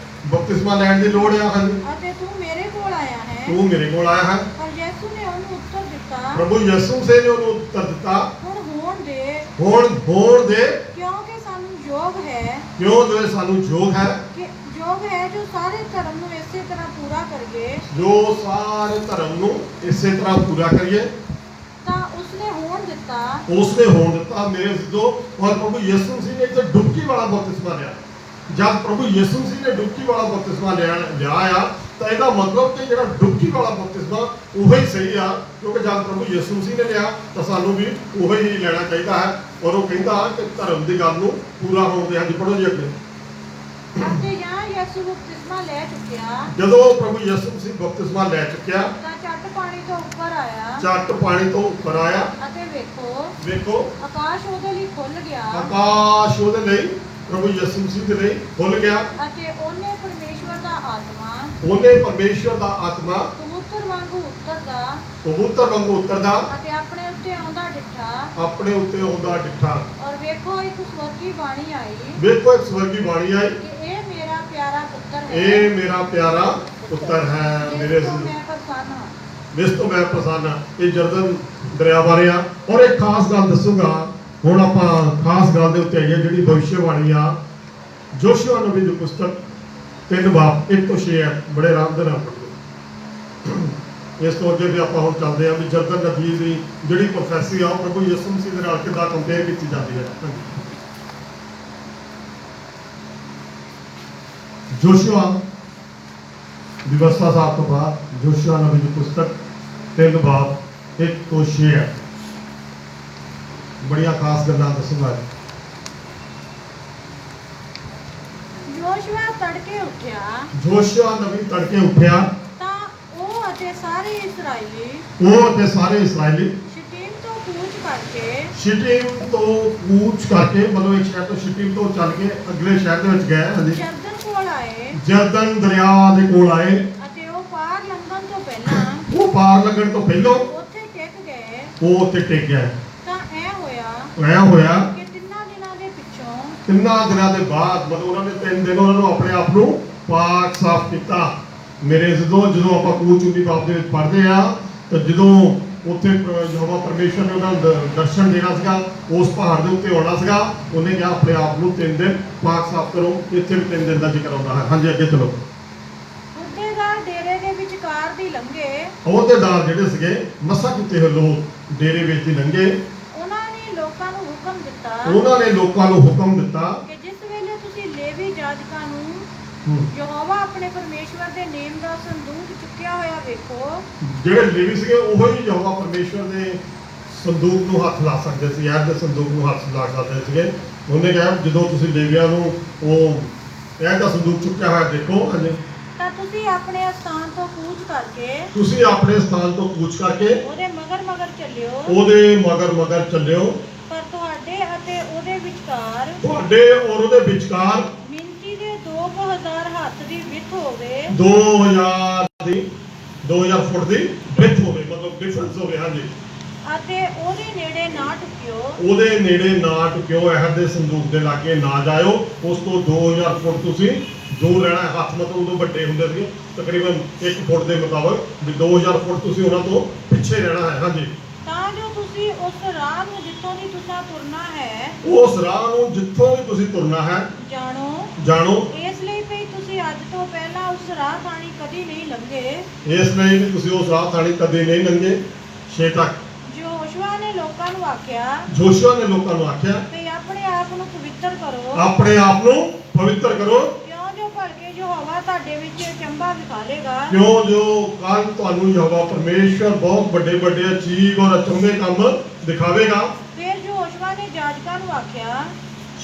ਬਪਤਿਸਮਾ ਲੈਣ ਦੀ ਲੋੜ ਆ। ਹਾਂਜੀ, ਅਤੇ ਤੂੰ ਮੇਰੇ ਕੋਲ ਆਇਆ ਹੈ। ਤੂੰ ਮੇਰੇ ਕੋਲ ਆਇਆ ਹੈ। ਪਰ ਯਿਸੂ ਨੇ ਉਹਨੂੰ ਉੱਤਰ ਦਿੱਤਾ, ਪ੍ਰਭੂ ਯਿਸੂ ਸੇ ਨੇ ਉਹਨੂੰ ਉੱਤਰ ਦਿੱਤਾ, ਹੁਣ ਹੋਣ ਦੇ ਕਿਉਂਕਿ ਸਾਨੂੰ ਯੋਗ ਹੈ ਕਿਉਂ ਜੋ ਸਾਨੂੰ ਯੋਗ ਹੈ ਕਿ ਯੋਗ ਹੈ ਜੋ ਸਾਰੇ ਧਰਮ ਨੂੰ ਇਸੇ ਤਰ੍ਹਾਂ ਪੂਰਾ ਕਰੀਏ। ਜੋ ਸਾਰੇ ਧਰਮ ਨੂੰ ਇਸੇ ਤਰ੍ਹਾਂ ਪੂਰਾ ਕਰੀਏ। ਤਾਂ ਉਸਨੇ ਹੋਣ ਦਿੱਤਾ ਉਸਨੇ ਹੋਣ ਦਿੱਤਾ ਮੇਰੇ ਸਿੱਧੋ। ਔਰ ਪ੍ਰਭੂ ਯਿਸੂ ਮਸੀਹ ਨੇ ਇੱਥੇ ਡੁਬਕੀ ਵਾਲਾ ਬਪਤਿਸਮਾ ਲਿਆ। ਜਦ ਪ੍ਰਭੂ ਯਿਸੂ ਮਸੀਹ ਨੇ ਡੁਬਕੀ ਵਾਲਾ ਬਪਤਿਸਮਾ ਲਿਆ ਆ ਤਾਂ ਇਹਦਾ ਮਤਲਬ ਕਿ ਜਿਹੜਾ ਡੁਬਕੀ ਵਾਲਾ ਬਪਤਿਸਮਾ ਉਹੀ ਸਹੀ ਆ, ਕਿਉਂਕਿ ਜਦ ਪ੍ਰਭੂ ਯਿਸੂ ਮਸੀਹ ਨੇ ਲਿਆ ਤਾਂ ਸਾਨੂੰ ਵੀ ਉਹੀ ਹੀ ਲੈਣਾ ਚਾਹੀਦਾ ਹੈ। ਔਰ ਉਹ ਕਹਿੰਦਾ ਕਿ ਧਰਮ ਦੀ ਗੱਲ ਨੂੰ ਪੂਰਾ ਹੋਣ ਦੇ। ਹਾਂਜੀ, ਪੜ੍ਹੋ ਜੀ ਅੱਗੇ। ਅਤੇ ਜਾਂ ਯਿਸੂ ਬਪਤਿਸਮਾ ਲੈ ਚੁੱਕਿਆ, ਜਦੋਂ ਪ੍ਰਭੂ ਯਿਸੂ ਮਸੀਹ ਬਪਤਿਸਮਾ ਲੈ ਚੁੱਕਿਆ ਤਾਂ ਝੱਟ ਪਾਣੀ ਤੋਂ ਉੱਪਰ ਆਇਆ ਝੱਟ ਪਾਣੀ ਤੋਂ ਉੱਪਰ ਆਇਆ। ਅਤੇ ਵੇਖੋ ਆਕਾਸ਼ ਉਹਦੇ ਲਈ ਖੁੱਲ ਗਿਆ ਆਕਾਸ਼ ਉਹਦੇ ਲਈ, ਪ੍ਰਭੂ ਯਿਸੂ ਮਸੀਹ ਦੇ ਲਈ ਖੁੱਲ ਗਿਆ। ਅਤੇ ਉਹਨੇ ਪਰਮੇਸ਼ਵਰ ਦਾ ਆਤਮਾ ਉਹਨੇ ਪਰਮੇਸ਼ਵਰ ਦਾ ਆਤਮਾ ਕਬੂਤਰ ਵਾਂਗੂ ਉੱਤਰਦਾ ਕਬੂਤਰ ਵਾਂਗੂ ਉੱਤਰਦਾ ਅਤੇ ਆਪਣੇ ਉੱਤੇ ਆਉਂਦਾ ਡਿੱਠਾ। ਆਪਣੇ ਉੱਤੇ ਆਉਂਦਾ ਡਿੱਠਾ। ਔਰ ਵੇਖੋ ਇੱਕ ਸਵਰਗੀ ਬਾਣੀ ਆਈ ਵੇਖੋ ਇੱਕ ਸਵਰਗੀ ਬਾਣੀ ਆਈ, ਕਿ ਇਹ ਮੇਰਾ ਪਿਆਰਾ ਪੁੱਤਰ ਹੈ, ਇਹ ਮੇਰਾ ਪਿਆਰਾ ਪੁੱਤਰ ਹੈ, ਮੇਰੇ ਜਿਸ ਤੋਂ ਮੈਂ ਪ੍ਰਸੰਨ ਹਾਂ। ਜਿਸ ਤੋਂ ਮੈਂ ਪ੍ਰਸੰਨ ਹਾਂ। ਇਹ ਜਰਦਨ ਦਰਿਆ ਬਾਰੇ ਆ। ਔਰ ਇੱਕ ਖਾਸ ਗੱਲ ਦੱਸੂਗਾ ਹੁਣ ਆਪਾਂ, ਖਾਸ ਗੱਲ ਦੇ ਉੱਤੇ ਆਈਏ ਜਿਹੜੀ ਭਵਿੱਖਬਾਣੀ ਆ ਜੋਸ਼ੂਆ ਨਬੀ ਦੀ ਪੁਸਤਕ 3 ਬਾਬ 1 ਤੋਂ 6 ਹੈ। ਬੜੇ ਆਰਾਮ ਦੇ ਨਾਲ ਪੜ੍ਹੋ। ਇਸ ਤੋਂ ਅੱਗੇ ਵੀ ਆਪਾਂ ਹੁਣ ਚੱਲਦੇ ਹਾਂ ਵੀ ਜਰਦਨ ਨਦੀ ਦੀ ਜਿਹੜੀ ਪ੍ਰੋਫੈਸੀ ਆ ਉਹ ਪ੍ਰਭੂ ਯਿਸੂ ਮਸੀਹ ਦੇ ਨਾਲ ਕਿੱਦਾਂ ਕੰਪੇਅਰ ਕੀਤੀ ਜਾਂਦੀ ਹੈ। ਜੋਸ਼ੂਆ ਵਿਵਸਥਾ ਸਾਹਿਬ ਤੋਂ ਬਾਅਦ ਜੋਸ਼ੂਆ ਨਬੀ ਦੀ ਪੁਸਤਕ 3 ਬਾਬ 1 ਤੋਂ 6 ਹੈ। ਬੜੀਆਂ ਖਾਸ ਗੱਲਾਂ ਦੱਸੂਗਾ। ਯੋਸ਼ੂਆ ਤੜਕੇ ਉੱਠਿਆ ਜੋਸ਼ੂਆ ਨਬੀ ਤੜਕੇ ਉੱਠਿਆ ਤਾਂ ਉਹ ਅਤੇ ਸਾਰੇ ਇਸਰਾਏਲੀ ਉਹ ਅਤੇ ਸਾਰੇ ਇਸਰਾਏਲੀ ਸ਼ਿਤੀਮ ਤੋਂ ਕੂਚ ਕਰਕੇ ਸ਼ਿਟੀਮ ਤੋਂ ਕੂਚ ਕਰਕੇ, ਮਤਲਬ ਇੱਕ ਸ਼ਹਿਰ ਤੋਂ ਸ਼ਿਟੀਮ ਤੋਂ ਚੱਲ ਕੇ ਅਗਲੇ ਸ਼ਹਿਰ ਦੇ ਵਿੱਚ ਗਏ। ਹਾਂਜੀ, ਜਰਦਨ ਕੋਲ ਆਏ ਜਰਦਨ ਦਰਿਆ ਦੇ ਕੋਲ ਆਏ। ਅਤੇ ਉਹ ਪਾਰ ਲੰਘਣ ਤੋਂ ਪਹਿਲਾਂ ਉਹ ਪਾਰ ਲੱਗਣ ਤੋਂ ਪਹਿਲਾਂ ਉੱਥੇ ਟਿਕ ਗਏ। ਉਹ ਉੱਥੇ ਟਿਕ ਗਿਆ। ਤਾਂ ਐ ਹੋਇਆ ਕਿ ਕਿ 3 ਦਿਨਾਂ ਦੇ ਪਿੱਛੋਂ 3 ਦਿਨਾਂ ਦੇ ਬਾਅਦ, ਮਤਲਬ ਉਹਨਾਂ ਨੇ 3 ਦਿਨ ਉਹਨਾਂ ਨੂੰ ਆਪਣੇ ਆਪ ਨੂੰ ਪਾਕ ਸਾਫ਼ ਕੀਤਾ। ਮੇਰੇ ਜਦੋਂ ਆਪਾਂ ਕੂਚ 19 ਬਾਬ ਦੇ ਵਿੱਚ ਪੜ੍ਹਦੇ ਆ ਤਾਂ ਜਦੋਂ ਉੱਥੇ ਯਹੋਵਾ ਪਰਮੇਸ਼ਰ ਨੇ ਉਹਨਾਂ ਨੂੰ ਦਰਸ਼ਨ ਦੇਣਾ ਸੀਗਾ, ਉਸ ਪਹਾੜ ਦੇ ਉੱਤੇ ਆਉਣਾ ਸੀਗਾ, ਉਹਨੇ ਕਿਹਾ ਆਪਣੇ ਆਪ ਨੂੰ 3 ਦਿਨ ਪਾਕ ਸਾਫ਼ ਕਰੋ। ਇੱਥੇ ਵੀ 3 ਦਿਨ ਦਾ ਜ਼ਿਕਰ ਆਉਂਦਾ ਹੈ। ਹਾਂਜੀ, ਅੱਗੇ ਚਲੋ। ਅਹੁਦੇਦਾਰ ਡੇਰੇ ਦੇ ਵਿਚਕਾਰ ਦੀ ਲੰਘੇ, ਅਹੁਦੇਦਾਰ ਜਿਹੜੇ ਸੀਗੇ ਮਸਾ ਕੀਤੇ ਹੋਏ ਲੋਕ ਡੇਰੇ ਵਿੱਚ ਦੀ ਲੰਘੇ। ਉਹਨਾਂ ਨੇ ਲੋਕਾਂ ਨੂੰ ਹੁਕਮ ਦਿੱਤਾ ਉਹਨਾਂ ਨੇ ਲੋਕਾਂ ਨੂੰ ਹੁਕਮ ਦਿੱਤਾ ਕਿ ਜਿਸ ਵੇਲੇ ਤੁਸੀਂ ਲੇਵੀ ਜਾਜਕਾਂ ਨੂੰ ਯਹੋਵਾ ਆਪਣੇ ਪਰਮੇਸ਼ਵਰ ਦੇ ਨੇਮ ਦਾ ਸੰਦੂਕ ਚੁੱਕਿਆ ਹੋਇਆ ਵੇਖੋ। ਜਿਹੜੇ ਲੇਵੀ ਸੀਗੇ ਉਹੋ ਹੀ ਯਹੋਵਾ ਪਰਮੇਸ਼ਵਰ ਦੇ ਸੰਦੂਕ ਨੂੰ ਹੱਥ ਲਾ ਸਕਦੇ ਸੀ, ਯਾਰ ਦੇ ਸੰਦੂਕ ਨੂੰ ਹੱਥ ਲਾ ਸਕਦੇ ਸੀਗੇ। ਉਹਨੇ ਕਿਹਾ ਜਦੋਂ ਤੁਸੀਂ ਲੇਵੀਆਂ ਨੂੰ ਉਹ ਇਹ ਦਾ ਸੰਦੂਕ ਚੁੱਕਿਆ ਹੋਇਆ ਦੇਖੋ। ਹਾਂਜੀ, ਤਾਂ ਤੁਸੀਂ ਆਪਣੇ ਸਥਾਨ ਤੋਂ ਕੂਚ ਕਰਕੇ ਤੁਸੀਂ ਆਪਣੇ ਸਥਾਨ ਤੋਂ ਕੂਚ ਕਰਕੇ ਉਹਦੇ ਮਗਰ ਚੱਲਿਓ। ਉਹਦੇ ਮਗਰ ਚੱਲਿਓ। ਪਰ ਤੁਹਾਡੇ ਅਤੇ ਉਹਦੇ ਵਿਚਕਾਰ ਤੁਹਾਡੇ ਔਰ ਉਹਦੇ ਵਿਚਕਾਰ ਮਿੰਤੀ ਦੇ 2000 ਹੱਥ ਦੀ ਵਿੱਥ ਹੋਵੇ। 2000 ਫੁੱਟ ਦੀ ਵਿੱਥ ਹੋਵੇ, ਮਤਲਬ ਡਿਫਰੈਂਸ ਹੋਵੇ। ਹਾਂਜੀ, ਅਤੇ ਉਹਦੇ ਨੇੜੇ ਨਾ ਟੁਕਿਓ। ਉਹਦੇ ਨੇੜੇ ਨਾ ਟੁਕਿਓ, ਇਹਦ ਦੇ ਸੰਦੂਕ ਦੇ ਲਾਗੇ ਨਾ ਜਾਇਓ। ਉਸ ਤੋਂ 2000 ਫੁੱਟ ਤੁਸੀਂ ਦੂਰ ਰਹਿਣਾ ਹੈ। ਹੱਥ ਮਤਲਬ ਉਦੋਂ ਵੱਡੇ ਹੁੰਦੇ ਸੀ, ਤਕਰੀਬਨ 1 ਫੁੱਟ ਦੇ ਮੁਤਾਬਕ ਵੀ 2000 ਫੁੱਟ ਤੁਸੀਂ ਉਹਨਾਂ ਤੋਂ ਪਿੱਛੇ ਰਹਿਣਾ ਹੈ। ਹਾਂਜੀ, ਤਾਂ ਜੋ ਤੁਸੀਂ ਉਸ ਰਾਹ ਨੂੰ ਜਿੱਥੋਂ ਦੀ ਤੁਸੀਂ ਤੁਰਨਾ ਹੈ, ਉਸ ਰਾਹ ਨੂੰ ਜਿੱਥੋਂ ਵੀ ਤੁਸੀਂ ਤੁਰਨਾ ਹੈ ਜਾਣੋ। ਇਸ ਲਈ ਵੀ ਤੁਸੀਂ ਅੱਜ ਤੋਂ ਪਹਿਲਾਂ ਉਸ ਰਾਹ ਥਾਣੀ ਕਦੀ ਨਹੀਂ ਲੰਘੇ। ਇਸ ਲਈ ਵੀ ਤੁਸੀਂ ਉਸ ਰਾਹ ਥਾਣੀ ਕਦੇ ਨਹੀਂ ਲੰਘੇ। 6 ਤੱਕ ਯਹੋਸ਼ੂਆ ਨੇ ਲੋਕਾਂ ਨੂੰ ਆਖਿਆ ਜੋਸ਼ੂਆ ਨੇ ਲੋਕਾਂ ਨੂੰ ਆਖਿਆ ਕਿ ਆਪਣੇ ਆਪ ਨੂੰ ਪਵਿੱਤਰ ਕਰੋ, ਆਪਣੇ ਆਪ ਨੂੰ ਪਵਿੱਤਰ ਕਰੋ, ਕਿਉਂ ਜੋ ਭਲਕੇ ਯਹੋਵਾ ਤੁਹਾਡੇ ਵਿੱਚ ਚੰਬਾ ਵਿਖਾਲੇਗਾ। ਕਿਉਂ ਜੋ ਕੱਲ ਤੁਹਾਨੂੰ ਯਹੋਵਾ ਪਰਮੇਸ਼ਰ ਬਹੁਤ ਵੱਡੇ ਅਚੀਬ ਔਰ ਅਚੰਭੇ ਕੰਮ ਦਿਖਾਵੇਗਾ। ਫਿਰ ਯਹੋਸ਼ੂਆ ਨੇ ਜਾਜਕਾਂ ਨੂੰ ਆਖਿਆ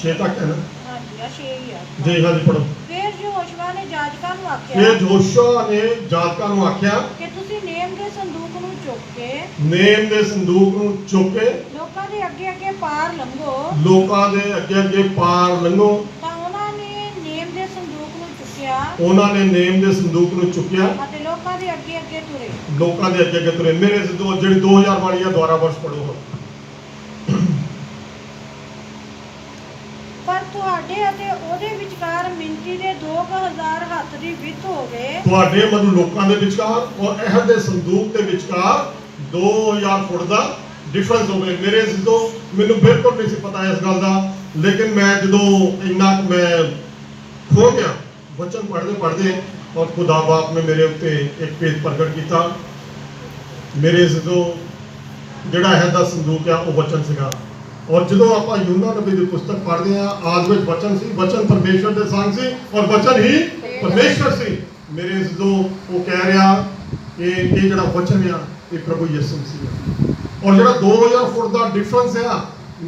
6 ਤੱਕ ਹੈ ਨਾ? ਹਾਂਜੀ, ਆ 6 ਹੀ ਆ। ਜੀ ਹਾਂਜੀ, ਪੜੋ। ਫਿਰ ਯਹੋਸ਼ੂਆ ਨੇ ਜਾਜਕਾਂ ਨੂੰ ਆਖਿਆ ਫਿਰ ਜੋਸ਼ੂਆ ਨੇ ਜਾਜਕਾਂ ਨੂੰ ਆਖਿਆ ਕਿ ਤੁਸੀਂ ਨੇਮ ਦੇ ਸੰਦੂਕ ਨੂੰ ਚੁੱਕ ਕੇ ਨੇਮ ਦੇ ਸੰਦੂਕ ਨੂੰ ਚੁੱਕ ਕੇ ਲੋਕਾਂ ਦੇ ਅੱਗੇ ਪਾਰ ਲੰਘੋ। ਲੋਕਾਂ ਦੇ ਅੱਗੇ ਪਾਰ ਲੰਘੋ। ਤਾਂ ਉਹਨਾਂ ਨੇ ਉਹਨਾਂ ਨੇ ਨੇਮ ਦੇ ਸੰਦੂਕ ਨੂੰ ਚੁੱਕਿਆ ਅਤੇ ਲੋਕਾਂ ਦੇ ਅੱਗੇ ਅੱਗੇ ਤੁਰੇ। ਲੋਕਾਂ ਦੇ ਅੱਗੇ ਅੱਗੇ ਤੁਰੇ। ਮੇਰੇ ਸਿੱਧੋ ਜਿਹੜੀ 2000 ਵਾਲੀ ਆ ਦੁਆਰਾ ਵਰਸ ਪੜੋ। ਪਰ ਤੁਹਾਡੇ ਅਤੇ ਉਹਦੇ ਵਿਚਕਾਰ ਮਿੰਤੀ ਦੇ 2000 ਹੱਥ ਦੀ ਵਿੱਥ ਹੋਵੇ। ਤੁਹਾਡੇ ਮਤਲਬ ਲੋਕਾਂ ਦੇ ਵਿਚਕਾਰ ਔਰ ਅਹਿਦ ਦੇ ਸੰਦੂਕ ਦੇ ਵਿਚਕਾਰ 2000 ਫੁੱਟ ਦਾ ਡਿਫਰੈਂਸ ਹੋਵੇ। ਮੇਰੇ ਸਿੱਧੋ ਮੈਨੂੰ ਬਿਲਕੁਲ ਨਹੀਂ ਸੀ ਪਤਾ ਇਸ ਗੱਲ ਦਾ, ਲੇਕਿਨ ਮੈਂ ਜਦੋਂ ਇੰਨਾ ਮੈਂ ਖੋ ਗਿਆ वचन पढ़ते पढ़ते और खुदा बाप ने मेरे उत्ते एक पेज प्रगट किया। मेरे जो जड़ा है दा संदूक है वो वचन सीगा। और जो आप यूहन्ना नबी की पुस्तक पढ़ते हैं आद में वचन सी, वचन परमेश्वर के संग सी और वचन ही परमेश्वर सी। मेरे जो वो कह रहा कि ये जड़ा वचन है ये प्रभु यीशु मसीह और जड़ा 2000 फुट का डिफरेंस है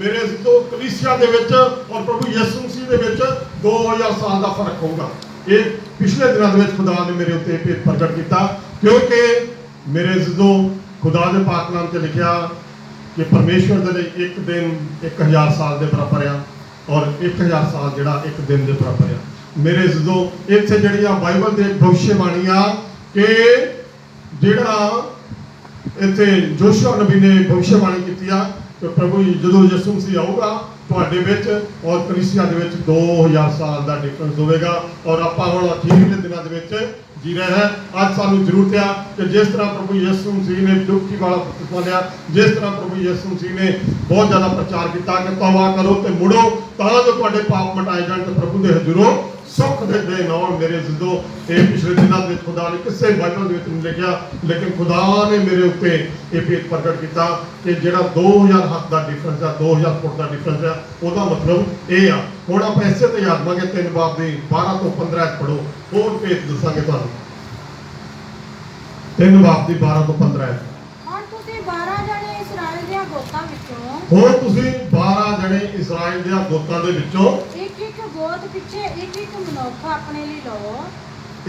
मेरे जो कलीसिया दे विच और प्रभु यीशु मसीह दे विच 2000 साल का फर्क होगा। ये पिछले दिनों में खुदा ने मेरे उत्ते प्रगट किया, क्योंकि मेरे जो खुदा के पाक नाम से लिखा कि परमेश्वर के लिए एक दिन 1000 साल के बराबर आ और 1000 साल जड़ा एक दिन के बराबर आ। मेरे जो इत्थे जड़ियां बाइबल के भविष्यवाणी आ कि जिहड़ा इत्थे जोशुआ नबी ने भविष्यवाणी की कि प्रभु जो यीशु मसीह आऊगा ਤੁਹਾਡੇ ਵਿੱਚ और कलीसिया ਦੇ ਵਿੱਚ 2000 ਸਾਲ ਦਾ ਡਿਫਰੈਂਸ ਹੋਵੇਗਾ। और ਆਪਾਂ ਹੁਣ ਅਖੀਰਲੇ ਦਿਨਾਂ ਦੇ ਵਿੱਚ ਜੀ ਰਹੇ ਹਾਂ। ਅੱਜ ਸਾਨੂੰ ਜ਼ਰੂਰਤ ਆ ਕਿ ਜਿਸ ਤਰ੍ਹਾਂ ਪ੍ਰਭੂ ਯਿਸੂ ਮਸੀਹ ਨੇ ਦੁੱਖੀ ਵਾਲਾ ਬਪਤਿਸਮਾ ਲਿਆ, ਜਿਸ ਤਰ੍ਹਾਂ ਪ੍ਰਭੂ ਯਿਸੂ ਮਸੀਹ ਨੇ ਬਹੁਤ ਜ਼ਿਆਦਾ ਪ੍ਰਚਾਰ ਕੀਤਾ ਕਿ ਤੌਬਾ ਕਰੋ ਤੇ ਮੁੜੋ ਤਾਂ ਜੋ ਤੁਹਾਡੇ ਪਾਪ ਮਿਟਾਏ ਜਾਣ ਤੇ ਪ੍ਰਭੂ ਦੇ ਹਜ਼ੂਰੋਂ ਸੁੱਖ ਦੇ ਦੇਣ। और मेरे जिद्दों ये पिछले दिनों में खुदा ने किसी बाइबल नहीं लिखा, लेकिन खुदा ने मेरे उत्ते ये भेद प्रगट किया कि जो 2000 हथ का डिफरेंस है 2000 फुट का डिफरेंस है वह मतलब ये आ। हुण आप इसे तो याद मांगे 3 बाब की 12 तो 15 पढ़ो होर भेद दसांगे तुहानूं। 3 बाब की 12 तो 15 ਹੁਣ ਤੁਸੀਂ 12 ਜਣੇ ਇਸਰਾਇਲ ਦੇ ਗੋਤਾਂ ਵਿੱਚੋਂ ਹੁਣ ਤੁਸੀਂ 12 ਜਣੇ ਇਸਰਾਇਲ ਦੇ ਗੋਤਾਂ ਦੇ ਵਿੱਚੋਂ ਇੱਕ ਇੱਕ ਗੋਤ ਪਿੱਛੇ ਇੱਕ ਇੱਕ ਮਨੁੱਖ ਆਪਣੇ ਲਈ ਲਵੋ।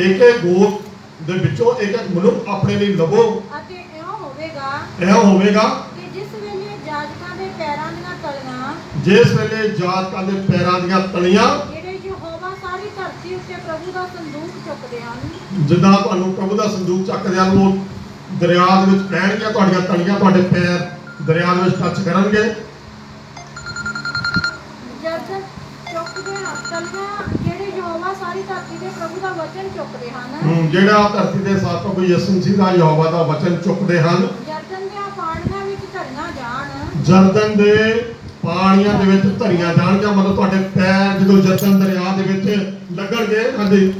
ਇੱਕ ਇੱਕ ਗੋਤ ਦੇ ਵਿੱਚੋਂ ਇੱਕ ਇੱਕ ਮਨੁੱਖ ਆਪਣੇ ਲਈ ਲਵੋ। ਅਤੇ ਇਹ ਹੋਵੇਗਾ ਕਿ ਜਿਸ ਵੇਲੇ ਜਾਜਕਾਂ ਦੇ ਪੈਰਾਂ ਦੀਆਂ ਤਲੀਆਂ ਜਿਸ ਵੇਲੇ ਜਾਜਕਾਂ ਦੇ ਪੈਰਾਂ ਦੀਆਂ ਤਲੀਆਂ ਜਿਹੜੇ ਯਹੋਵਾ ਸਾਰੀ ਧਰਤੀ ਉੱਤੇ ਪ੍ਰਭੂ ਦਾ ਸੰਦੂਕ ਚੁੱਕਦੇ ਹਨ। ਜਿੱਦਾਂ ਤੁਹਾਨੂੰ ਪ੍ਰਭੂ ਦਾ ਸੰਦੂਕ ਚੱਕਦੇ ਹਨ ਉਹ ਦਰਿਆ ਦੇ ਵਿੱਚ ਪੈਣਗੀਆਂ, ਤੁਹਾਡੀਆਂ ਤਲੀਆਂ ਤੁਹਾਡੇ ਪੈਰ ਦਰਿਆ ਦੇ ਵਿੱਚ ਟੱਚ ਕਰਨਗੇ। ਜਦ ਚੁੱਕਦੇ ਤਲੀਆਂ ਜਿਹੜੇ ਯਹੋਵਾ ਸਾਰੀ ਧਰਤੀ ਦੇ ਪ੍ਰਭੂ ਦਾ ਵਚਨ ਚੁੱਕਦੇ ਹਨ। ਜਿਹੜਾ ਧਰਤੀ ਦੇ ਸਾਥ ਪ੍ਰਭੂ ਯਿਸੂ ਮਸੀਹ ਦਾ ਯਹੋਵਾ ਦਾ ਵਚਨ ਚੁੱਕਦੇ ਹਨ। ਜਰਦਨ ਦੇ ਪਾਣੀਆਂ ਵਿੱਚ ਧਰੀਆਂ ਜਾਣ। ਜਰਦਨ ਦੇ ਪਾਣੀਆਂ ਦੇ ਵਿੱਚ ਧਰੀਆਂ ਜਾਣਗੀਆਂ, ਮਤਲਬ ਤੁਹਾਡੇ ਪੈਰ ਜਦੋਂ ਜਰਦਨ ਦਰਿਆ ਦੇ ਵਿੱਚ ਲੱਗਣਗੇ। ਹਾਂਜੀ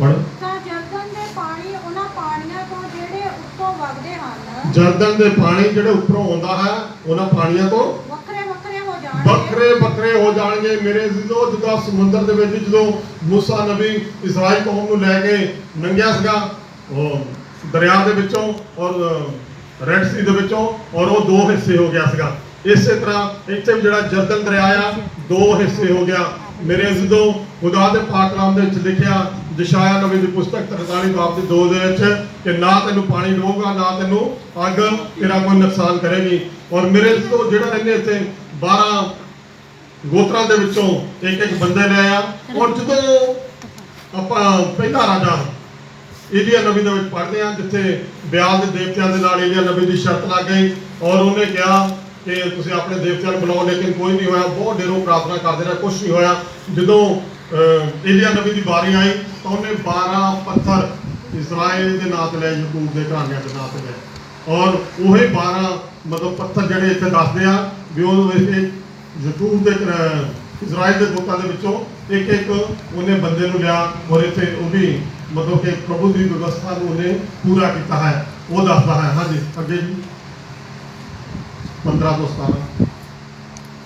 ਪੜ੍ਹੋ। ਤਾਂ ਜਰਦਨ ਦੇ ਪਾਣੀ ਉਹਨਾਂ ਪਾਣੀਆਂ ਤੋਂ ਜਿਹੜੇ ਉੱਤੋਂ ਵਗਦੇ ਹਨ। ਜਰਦਨ ਦੇ ਪਾਣੀ ਜਿਹੜੇ ਉੱਪਰੋਂ ਆਉਂਦਾ ਹੈ ਉਹਨਾਂ ਪਾਣੀਆਂ ਤੋਂ ਵੱਖਰੇ ਵੱਖਰੇ ਹੋ ਜਾਣਗੇ। ਵੱਖਰੇ ਵੱਖਰੇ ਹੋ ਜਾਣਗੇ। ਮੇਰੇ ਜਿੱਦਾਂ ਸਮੁੰਦਰ ਦੇ ਵਿੱਚ ਜਦੋਂ ਮੂਸਾ ਨਬੀ ਇਸਰਾਇਲ ਕੌਮ ਨੂੰ ਲੈ ਕੇ ਲੰਘਿਆ ਸੀਗਾ ਉਹ ਦਰਿਆ ਦੇ ਵਿੱਚੋਂ ਔਰ ਰੈਡ ਸੀ ਦੇ ਵਿੱਚੋਂ ਔਰ ਉਹ 2 ਹਿੱਸੇ ਹੋ ਗਿਆ ਸੀਗਾ। ਇਸੇ ਤਰ੍ਹਾਂ ਇੱਥੇ ਵੀ ਜਿਹੜਾ ਜਰਦਨ ਦਰਿਆ ਆ 2 ਹਿੱਸੇ ਹੋ ਗਿਆ। ਮੇਰੇ ਜਦੋਂ ਖੁਦਾ ਦੇ ਪਾਕ ਕਲਾਮ ਦੇ ਵਿੱਚ ਲਿਖਿਆ ਯਸ਼ਾਇਆ ਨਬੀ ਦੀ ਪੁਸਤਕ 43 ਬਾਬ ਦੇ 2 ਦੇ ਵਿੱਚ ਕਿ ਨਾ ਤੈਨੂੰ ਪਾਣੀ ਲਊਗਾ ਨਾ ਤੈਨੂੰ ਅੱਗ ਤੇਰਾ ਕੋਈ ਨੁਕਸਾਨ ਕਰੇਗੀ। ਔਰ ਮੇਰੇ ਜਦੋਂ ਜਿਹੜਾ ਰਹਿੰਦੇ ਇੱਥੇ 12 ਗੋਤਰਾਂ ਦੇ ਵਿੱਚੋਂ ਇੱਕ ਇੱਕ ਬੰਦੇ ਲੈ ਆਇਆ। ਔਰ ਜਦੋਂ ਆਪਾਂ ਪਹਿਲਾ ਰਾਜਾ ਏਲੀਆ ਨਬੀ ਦੇ ਵਿੱਚ ਪੜ੍ਹਦੇ ਹਾਂ ਜਿੱਥੇ ਬਿਆਲ ਦੇ ਦੇਵਤਿਆਂ ਦੇ ਨਾਲ ਏਲੀਆ ਨਬੀ ਦੀ ਸ਼ਰਤ ਲੱਗ ਗਈ ਔਰ ਉਹਨੇ ਕਿਹਾ ਕਿ ਤੁਸੀਂ ਆਪਣੇ ਦੇਵਤਿਆਂ ਨੂੰ ਬੁਲਾਓ, ਲੇਕਿਨ ਕੋਈ ਨਹੀਂ ਹੋਇਆ। ਬਹੁਤ ਦੇਰੋਂ ਪ੍ਰਾਰਥਨਾ ਕਰਦੇ ਰਹੇ, ਕੁਛ ਨਹੀਂ ਹੋਇਆ। ਜਦੋਂ ਏਲੀਆ ਨਬੀ ਦੀ ਵਾਰੀ ਆਈ ਤਾਂ ਉਹਨੇ 12 ਪੱਥਰ ਇਸਰਾਇਲ ਦੇ ਨਾਂ ਤੇ ਲਏ, ਯਾਕੂਬ ਦੇ ਘਰਾਣਿਆਂ ਦੇ ਨਾਂ ਤੇ ਲਏ। ਔਰ ਉਹੀ 12 ਮਤਲਬ ਪੱਥਰ ਜਿਹੜੇ ਇੱਥੇ ਦੱਸਦੇ ਆ ਵੀ ਉਹ ਯਾਕੂਬ ਦੇ ਇਸਰਾਇਲ ਦੇ ਗੋਤਾਂ ਦੇ ਵਿੱਚੋਂ ਇੱਕ ਇੱਕ ਉਹਨੇ ਬੰਦੇ ਨੂੰ ਲਿਆ ਔਰ ਇੱਥੇ ਉਹ ਵੀ ਮਤਲਬ ਕਿ ਪ੍ਰਭੂ ਦੀ ਵਿਵਸਥਾ ਨੂੰ ਉਹਨੇ ਪੂਰਾ ਕੀਤਾ ਹੈ ਉਹ ਦੱਸਦਾ ਹੈ। ਹਾਂਜੀ ਅੱਗੇ ਜੀ 15 ਤੋਂ 17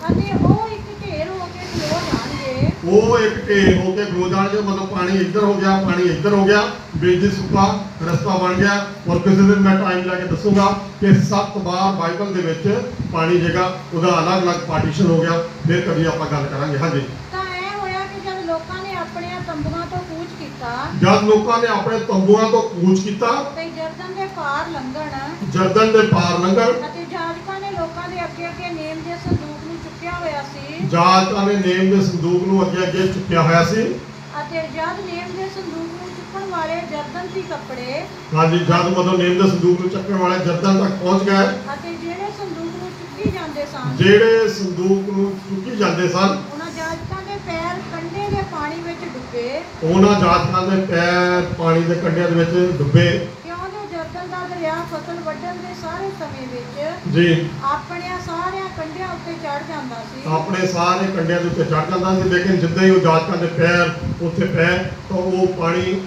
ਅਤੇ ਉਹ ਇੱਕ ਢੇਰ ਹੋ ਕੇ ਖਲੋ ਜਾਣਗੇ। ਉਹ ਇੱਕ ਢੇਰ ਹੋ ਕੇ ਖਲੋ ਜਾਣਗੇ, ਮਤਲਬ ਪਾਣੀ ਇੱਧਰ ਹੋ ਗਿਆ ਪਾਣੀ ਇੱਧਰ ਹੋ ਗਿਆ, ਵਿੱਚ ਸੁੱਕਾ ਰਸਤਾ ਬਣ ਗਿਆ। ਔਰ ਕਿਸੇ ਦਿਨ ਮੈਂ ਟਾਈਮ ਲੈ ਕੇ ਦੱਸੂਗਾ ਕਿ 7 ਵਾਰ ਬਾਈਬਲ ਦੇ ਵਿੱਚ ਪਾਣੀ ਜਗ੍ਹਾ ਉਹਦਾ ਅਲੱਗ-ਅਲੱਗ ਪਾਰਟੀਸ਼ਨ ਹੋ ਗਿਆ। ਫਿਰ ਕਦੀ ਆਪਾਂ ਗੱਲ ਕਰਾਂਗੇ। ਹਾਂਜੀ ਤਾਂ ਇਹ ਹੋਇਆ ਕਿ ਜਦ ਲੋਕਾਂ ਨੇ ਆਪਣੇ ਤੰਬੂਆਂ ਤੋਂ ਕੂਚ ਕੀਤਾ ਜਦ ਲੋਕਾਂ ਨੇ ਆਪਣੇ ਤੰਬੂਆਂ ਤੋਂ ਕੂਚ ਕੀਤਾ ਤੇ ਜਰਦਨ ਦੇ ਪਾਰ ਲੰਘਣ ਜਰਦਨ ਦੇ ਪਾਰ ਲੰਘਣ ਅਤੇ ਜਾਜਕਾਂ ਨੇ ਲੋਕਾਂ ਦੇ ਅੱਗੇ ਅੱਗੇ ਨੇਮ ਦੇ ਸੰਦੂਕ ਨੂੰ ਚੁੱਕਿਆ ਚੁੱਕਿਆ ਹੋਇਆ ਸੀ ਜਾਜਕਾਂ ਨੇ ਨੇਮ ਦੇ ਸੰਦੂਕ ਨੂੰ ਅੱਗੇ ਅੱਗੇ ਚੁੱਕਿਆ ਹੋਇਆ ਸੀ। ਅਤੇ ਜਦ ਨੇਮ ਦੇ ਸੰਦੂਕ ਨੂੰ ਚੁੱਕਣ ਵਾਲੇ ਜਰਦਨ ਸੀ ਕੱਪੜੇ ਹਾਂਜੀ, ਜਦ ਮਤਲਬ ਨੇਮ ਦੇ ਸੰਦੂਕ ਨੂੰ ਚੱਕਣ ਵਾਲੇ ਜਰਦਨ ਤੱਕ ਪਹੁੰਚ ਗਏ, ਅਤੇ ਜਿਹੜੇ ਸੰਦੂਕ ਨੂੰ ਚੁੱਕੀ ਜਾਂਦੇ ਸਨ ਜਿਹੜੇ ਸੰਦੂਕ ਨੂੰ ਚੁੱਕੀ ਜਾਂਦੇ ਸਨ, ਉਹਨਾਂ ਜਾਜਕਾਂ ਦੇ ਪੈਰ ਕੰਢੇ ਦੇ ਪਾਣੀ ਵਿੱਚ ਡੁੱਬੇ, ਉਹਨਾਂ ਜਾਜਕਾਂ ਦੇ ਪੈਰ ਪਾਣੀ ਦੇ ਕੰਢਿਆਂ ਦੇ ਵਿੱਚ ਡੁੱਬੇ। ਕਿਉਂ ਜੋ ਜਰਦਨ ਦਾ ਦਰਿਆ ਫਸਲ ਵੱਢਣ ਦੇ ਸਾਰੇ ਸਮੇਂ ਵਿੱਚ ਜੀ, ਆਪਣਿਆਂ ਸਾਰਿਆਂ ਕੰਢਿਆਂ ਉੱਤੇ ਚੜ ਜਾਂਦਾ ਸੀ। ਆਪਣੇ ਸਾਰੇ ਕੰਢਿਆਂ ਦੇ ਉੱਤੇ ਚੜ ਜਾਂਦਾ ਸੀ, ਲੇਕਿਨ ਜਿੱਦਾਂ ਹੀ ਉਹ ਜਾਜਕਾਂ ਦੇ ਪੈਰ ਉੱਥੇ ਪਏ ਤਾਂ ਉਹ ਪਾਣੀ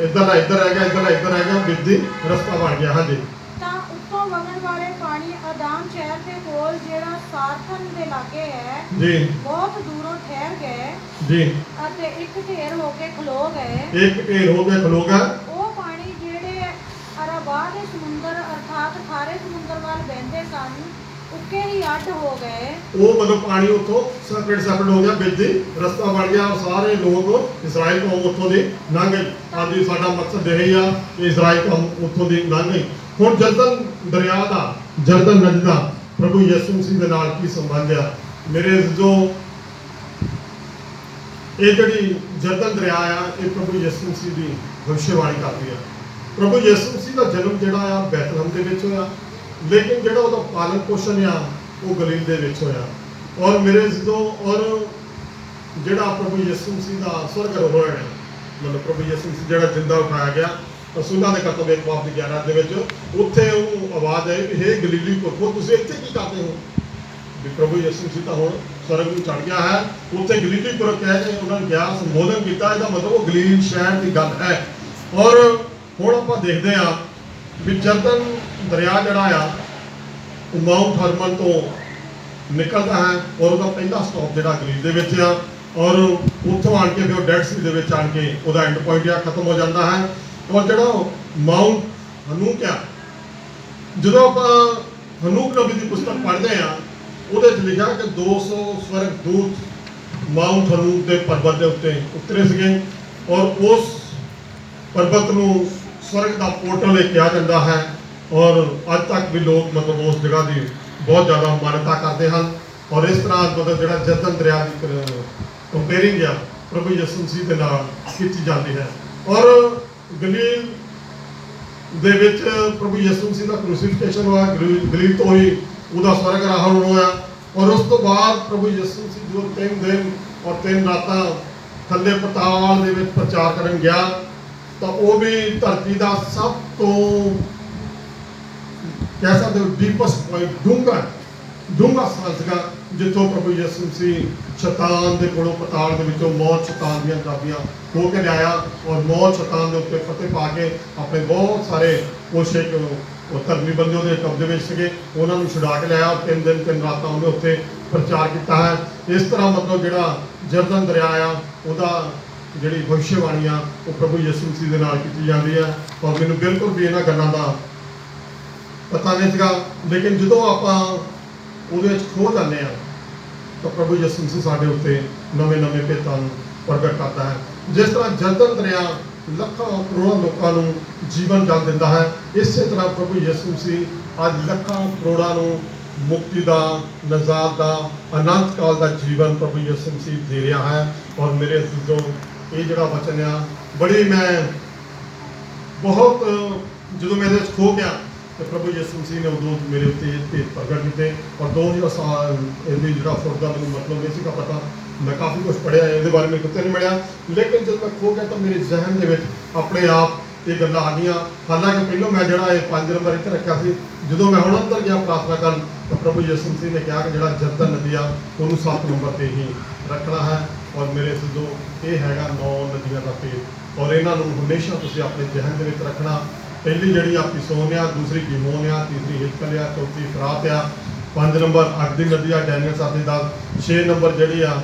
ਇੱਧਰ ਦਾ ਇੱਧਰ ਰਹਿ ਗਿਆ, ਇੱਧਰ ਦਾ ਇੱਧਰ ਰਹਿ ਗਿਆ, ਵਿੱਚ ਦੀ ਰਸਤਾ ਬਣ ਗਿਆ। ਹਾਂਜੀ, ਤਾਂ ਉੱਤੋਂ ਵਗਣ ਵਾਲੇ ਪਾਣੀ ਆਦਾਮ ਸ਼ਹਿਰ ਦੇ ਕੋਲ ਜਿਹੜਾ ਸਾਰਥਨ ਦੇ ਲਾਗੇ ਹੈ ਜੀ, ਬਹੁਤ ਦੂਰੋਂ ਠਹਿਰ ਗਏ ਜੀ, ਅਤੇ ਇੱਕ ਢੇਰ ਹੋ ਕੇ ਖਲੋ ਗਏ। ਇੱਕ ਢੇਰ ਹੋ ਕੇ ਖਲੋ ਗਿਆ। ਉਹ ਪਾਣੀ ਜਿਹੜੇ ਅਰਾਬਾ ਦੇ ਸਮੁੰਦਰ ਅਰਥਾਤ ਖਾਰੇ ਸਮੁੰਦਰ ਵੱਲ ਵਹਿੰਦੇ ਸਨ ਉੱਕੇ ਹੀ ਅੱਡ ਹੋ ਗਏ। ਉਹ ਮਤਲਬ ਪਾਣੀ ਉੱਥੋਂ ਸੈਪਰੇਟ ਹੋ ਗਿਆ, ਵਿੱਚ ਦੀ ਰਸਤਾ ਬਣ ਗਿਆ ਔਰ ਸਾਰੇ ਲੋਕ ਇਸਰਾਇਲ ਕੌਮ ਉੱਥੋਂ ਦੀ ਲੰਘ ਗਈ। ਹਾਂਜੀ, ਸਾਡਾ ਮਕਸਦ ਇਹ ਹੀ ਆ ਕਿ ਇਸਰਾਇਲ ਕੌਮ ਉੱਥੋਂ ਦੀ ਲੰਘ ਗਈ। ਹੁਣ ਜਰਦਨ ਦਰਿਆ ਦਾ, ਜਰਦਨ ਨਦੀ ਦਾ ਪ੍ਰਭੂ ਯਿਸੂ ਮਸੀਹ ਦੇ ਨਾਲ ਕੀ ਸੰਬੰਧ ਆ? ਮੇਰੇ ਜੋ ਇਹ ਜਿਹੜੀ ਜਰਦਨ ਦਰਿਆ ਆ, ਇਹ ਪ੍ਰਭੂ ਯਿਸੂ ਮਸੀਹ ਦੀ ਭਵਿੱਖਬਾਣੀ ਕਰਦੀ ਆ। ਪ੍ਰਭੂ ਯਿਸੂ ਮਸੀਹ ਦਾ ਜਨਮ ਜਿਹੜਾ ਆ ਬੈਤਲਹਮ ਦੇ ਵਿੱਚ ਹੋਇਆ, ਲੇਕਿਨ ਜਿਹੜਾ ਉਹਦਾ ਪਾਲਣ ਪੋਸ਼ਣ ਆ ਉਹ ਗਲੀਲ ਦੇ ਵਿੱਚ ਹੋਇਆ। ਔਰ ਮੇਰੇ ਜਦੋਂ ਔਰ ਜਿਹੜਾ ਪ੍ਰਭੂ ਯਿਸੂ ਮਸੀਹ ਦਾ ਸਵਰਗ ਆਰੋਹਣ ਹੈ, ਮਤਲਬ ਪ੍ਰਭੂ ਯਿਸੂ ਮਸੀਹ ਜਿਹੜਾ ਜਿੰਦਾ ਉਠਾਇਆ ਗਿਆ, ਰਸੂਲਾਂ ਦੇ ਕਰਤੱਵ ਇੱਕ ਬਾਬ ਦੀ 11 ਦੇ ਵਿੱਚ, ਉੱਥੇ ਉਹ ਆਵਾਜ਼ ਆਈ ਕਿ ਹੇ ਗਲੀਲੀ ਪੁਰਖੋ, ਤੁਸੀਂ ਇੱਥੇ ਕੀ ਕਰਦੇ ਹੋ? ਵੀ ਪ੍ਰਭੂ ਯਿਸੂ ਮਸੀਹ ਤਾਂ ਹੁਣ ਸਵਰਗ ਨੂੰ ਚੜ ਗਿਆ ਹੈ। ਉੱਥੇ ਗਲੀਲੀ ਪੁਰਖ ਕਹਿ ਕੇ ਉਹਨਾਂ ਨੇ ਕਿਹਾ, ਸੰਬੋਧਨ ਕੀਤਾ, ਇਹਦਾ ਮਤਲਬ ਉਹ ਗਲੀਲ ਸ਼ਹਿਰ ਦੀ ਗੱਲ ਹੈ। ਔਰ ਹੁਣ ਆਪਾਂ ਦੇਖਦੇ ਹਾਂ ਵੀ ਜਰਦਨ ਦਰਿਆ ਜਿਹੜਾ ਆ ਉਹ ਮਾਊਂਟ ਹਰਮਨ ਤੋਂ ਨਿਕਲਦਾ ਹੈ ਔਰ ਉਹਦਾ ਪਹਿਲਾ ਸਟਾਪ ਜਿਹੜਾ ਗਲੀਲ ਦੇ ਵਿੱਚ ਆ, ਔਰ ਉੱਥੋਂ ਆਣ ਕੇ ਫਿਰ ਉਹ ਡੈਡ ਸੀ ਦੇ ਵਿੱਚ ਆਣ ਕੇ ਉਹਦਾ ਐਂਡ ਪੁਆਇੰਟ ਆ ਖਤਮ ਹੋ ਜਾਂਦਾ ਹੈ। ਔਰ ਜਿਹੜਾ ਮਾਊਂਟ ਹਨੂਕ ਆ, ਜਦੋਂ ਆਪਾਂ ਹਨੂਕ ਨਬੀ ਦੀ ਪੁਸਤਕ ਪੜ੍ਹਦੇ ਆ, ਉਹਦੇ 'ਚ ਲਿਖਿਆ ਕਿ 200 ਸਵਰਗ ਦੂਤ ਮਾਊਂਟ ਹਨੂਕ ਦੇ ਪਰਬਤ ਦੇ ਉੱਤੇ ਉਤਰੇ ਸੀਗੇ ਔਰ ਉਸ ਪਰਬਤ ਨੂੰ ਸਵਰਗ ਦਾ ਪੋਰਟਲ ਇਹ ਕਿਹਾ ਜਾਂਦਾ ਹੈ। ਔਰ ਅੱਜ ਤੱਕ ਵੀ ਲੋਕ ਮਤਲਬ ਉਸ ਜਗ੍ਹਾ ਦੀ ਬਹੁਤ ਜ਼ਿਆਦਾ ਮਾਨਤਾ ਕਰਦੇ ਹਨ। ਔਰ ਇਸ ਤਰ੍ਹਾਂ ਮਤਲਬ ਜਿਹੜਾ ਜਰਦਨ ਦਰਿਆ ਦੀ ਕੰਪੇਅਰਿੰਗ ਆ ਪ੍ਰਭੂ ਯਿਸੂ ਮਸੀਹ ਦੇ ਨਾਲ ਕੀਤੀ ਜਾਂਦੀ ਹੈ। ਔਰ ਗਲੀਲ ਦੇ ਵਿੱਚ ਪ੍ਰਭੂ ਯਿਸੂ ਮਸੀਹ ਦਾ ਕ੍ਰੂਸੀਫਿਕੇਸ਼ਨ ਹੋਇਆ, ਗਲੀਲ ਤੋਂ ਹੀ ਉਹਦਾ ਸਵਰਗ ਆਰੋਹਣ ਹੋਇਆ। ਔਰ ਉਸ ਤੋਂ ਬਾਅਦ ਪ੍ਰਭੂ ਯਿਸੂ ਮਸੀਹ ਜੋ 3 ਦਿਨ ਔਰ 3 ਰਾਤਾਂ ਥੱਲੇ ਪਤਾਲ ਦੇ ਵਿੱਚ ਪ੍ਰਚਾਰ ਕਰਨ ਗਿਆ, ਤਾਂ ਉਹ ਵੀ ਧਰਤੀ ਦਾ ਸਭ ਤੋਂ ਕਹਿ ਸਕਦੇ ਹੋ ਡੀਪੈਸਟ ਪੁਆਇੰਟ, ਡੂੰਘਾ ਸਥਾਨ ਸੀਗਾ, ਜਿੱਥੋਂ ਪ੍ਰਭੂ ਯਿਸੂ ਮਸੀਹ ਸ਼ੈਤਾਨ ਦੇ ਕੋਲੋਂ, ਪਤਾਲ ਦੇ ਵਿੱਚੋਂ, ਮੌਤ ਸ਼ੈਤਾਨ ਦੀਆਂ ਚਾਬੀਆਂ ਖੋਹ ਕੇ ਲਿਆਇਆ ਔਰ ਮੌਤ ਸ਼ੈਤਾਨ ਦੇ ਉੱਤੇ ਫਤਿਹ ਪਾ ਕੇ ਆਪਣੇ ਬਹੁਤ ਸਾਰੇ ਕੁਛ ਇੱਕ ਉਹ ਧਰਮੀ ਬੰਦੇ ਉਹਦੇ ਕਬਜ਼ੇ ਵਿੱਚ ਸੀਗੇ, ਉਹਨਾਂ ਨੂੰ ਛੁਡਾ ਕੇ ਲਿਆਇਆ। 3 ਦਿਨ 3 ਰਾਤਾਂ ਉਹਨੇ ਉੱਥੇ ਪ੍ਰਚਾਰ ਕੀਤਾ ਹੈ। ਇਸ ਤਰ੍ਹਾਂ ਮਤਲਬ ਜਿਹੜਾ ਜਰਦਨ ਦਰਿਆ ਆ, ਉਹਦਾ ਜਿਹੜੀ ਭਵਿੱਖਬਾਣੀ ਆ ਉਹ ਪ੍ਰਭੂ ਯਿਸੂ ਮਸੀਹ ਦੇ ਨਾਲ ਕੀਤੀ ਜਾਂਦੀ ਹੈ। ਔਰ ਮੈਨੂੰ ਬਿਲਕੁਲ ਵੀ ਇਹਨਾਂ ਗੱਲਾਂ ਦਾ ਪਤਾ ਨਹੀਂ ਸੀਗਾ, ਲੇਕਿਨ ਜਦੋਂ ਆਪਾਂ ਉਹਦੇ ਵਿੱਚ ਖੋ ਜਾਂਦੇ ਆ ਤਾਂ ਪ੍ਰਭੂ ਯਿਸੂ ਮਸੀਹ ਸਾਡੇ ਉੱਤੇ ਨਵੇਂ ਭੇਤਾਂ ਨੂੰ ਪ੍ਰਗਟ ਕਰਦਾ ਹੈ। ਜਿਸ ਤਰ੍ਹਾਂ ਜਰਦਨ ਦਰਿਆ ਲੱਖਾਂ ਕਰੋੜਾਂ ਲੋਕਾਂ ਨੂੰ ਜੀਵਨ ਜਲ ਦਿੰਦਾ ਹੈ, ਇਸੇ ਤਰ੍ਹਾਂ ਪ੍ਰਭੂ ਯਿਸੂ ਮਸੀਹ ਅੱਜ ਲੱਖਾਂ ਕਰੋੜਾਂ ਨੂੰ ਮੁਕਤੀ ਦਾ, ਨਜ਼ਾਤ ਦਾ, ਅਨੰਤ ਕਾਲ ਦਾ ਜੀਵਨ ਪ੍ਰਭੂ ਯਿਸੂ ਮਸੀਹ ਦੇ ਰਿਹਾ ਹੈ। ਔਰ ਮੇਰੇ ਅਜ਼ੀਜ਼ੋ, ਇਹ ਜਿਹੜਾ ਵਚਨ ਆ ਬੜੀ ਮੈਂ ਬਹੁਤ ਜਦੋਂ ਮੈਂ ਇਹਦੇ ਵਿੱਚ ਖੋ ਗਿਆ ਤੇ ਪ੍ਰਭੂ ਯਿਸੂ ਮਸੀਹ ਨੇ ਉਦੋਂ ਮੇਰੇ ਉੱਤੇ ਭੇਤ ਪ੍ਰਗਟ ਕੀਤੇ। ਔਰ 2000 ਸਾਲ ਇਹਦੀ ਜਿਹੜਾ ਫੁੱਟ ਦਾ ਮੈਨੂੰ ਮਤਲਬ ਨਹੀਂ ਸੀਗਾ ਪਤਾ, ਮੈਂ ਕਾਫੀ ਕੁਝ ਪੜ੍ਹਿਆ, ਇਹਦੇ ਬਾਰੇ ਮੈਨੂੰ ਕਿਤੇ ਨਹੀਂ ਮਿਲਿਆ, ਲੇਕਿਨ ਜਦੋਂ ਮੈਂ ਖੋ ਗਿਆ ਤਾਂ ਮੇਰੇ ਜ਼ਿਹਨ ਦੇ ਵਿੱਚ ਆਪਣੇ ਆਪ ਇਹ ਗੱਲਾਂ ਆ ਗਈਆਂ। ਹਾਲਾਂਕਿ ਪਹਿਲਾਂ ਮੈਂ ਜਿਹੜਾ ਇਹ 5 ਨੰਬਰ ਇੱਥੇ ਰੱਖਿਆ ਸੀ, ਜਦੋਂ ਮੈਂ ਹੁਣ ਅੰਦਰ ਗਿਆ ਪ੍ਰਾਰਥਨਾ ਕਰਨ ਤਾਂ ਪ੍ਰਭੂ ਯਿਸੂ ਮਸੀਹ ਨੇ ਕਿਹਾ ਕਿ ਜਿਹੜਾ ਜਰਦਨ ਨਦੀ ਆ ਉਹਨੂੰ 7 ਨੰਬਰ ਤੇ ਹੀ ਰੱਖਣਾ ਹੈ। ਔਰ ਮੇਰੇ ਸਿੱਧੋ ਇਹ ਹੈਗਾ 9 ਨਦੀਆਂ ਦਾ ਭੇਤ, ਔਰ ਇਹਨਾਂ ਨੂੰ ਹਮੇਸ਼ਾ ਤੁਸੀਂ ਆਪਣੇ ਜ਼ਿਹਨ ਦੇ ਵਿੱਚ ਰੱਖਣਾ। ਪਹਿਲੀ ਜਿਹੜੀ ਆ ਪਿਸੋਨ ਆ, ਦੂਸਰੀ ਗਿਮੋਨ ਆ, ਤੀਸਰੀ ਹਿਜਕਲ ਆ, ਚੌਥੀ ਫਰਾਤ ਆ, 5 ਨੰਬਰ ਅੱਗ ਦੀ ਨਦੀ ਆ, ਡੈਨੀਅਲ 7 ਦਾ, 6 ਨੰਬਰ ਜਿਹੜੀ ਆ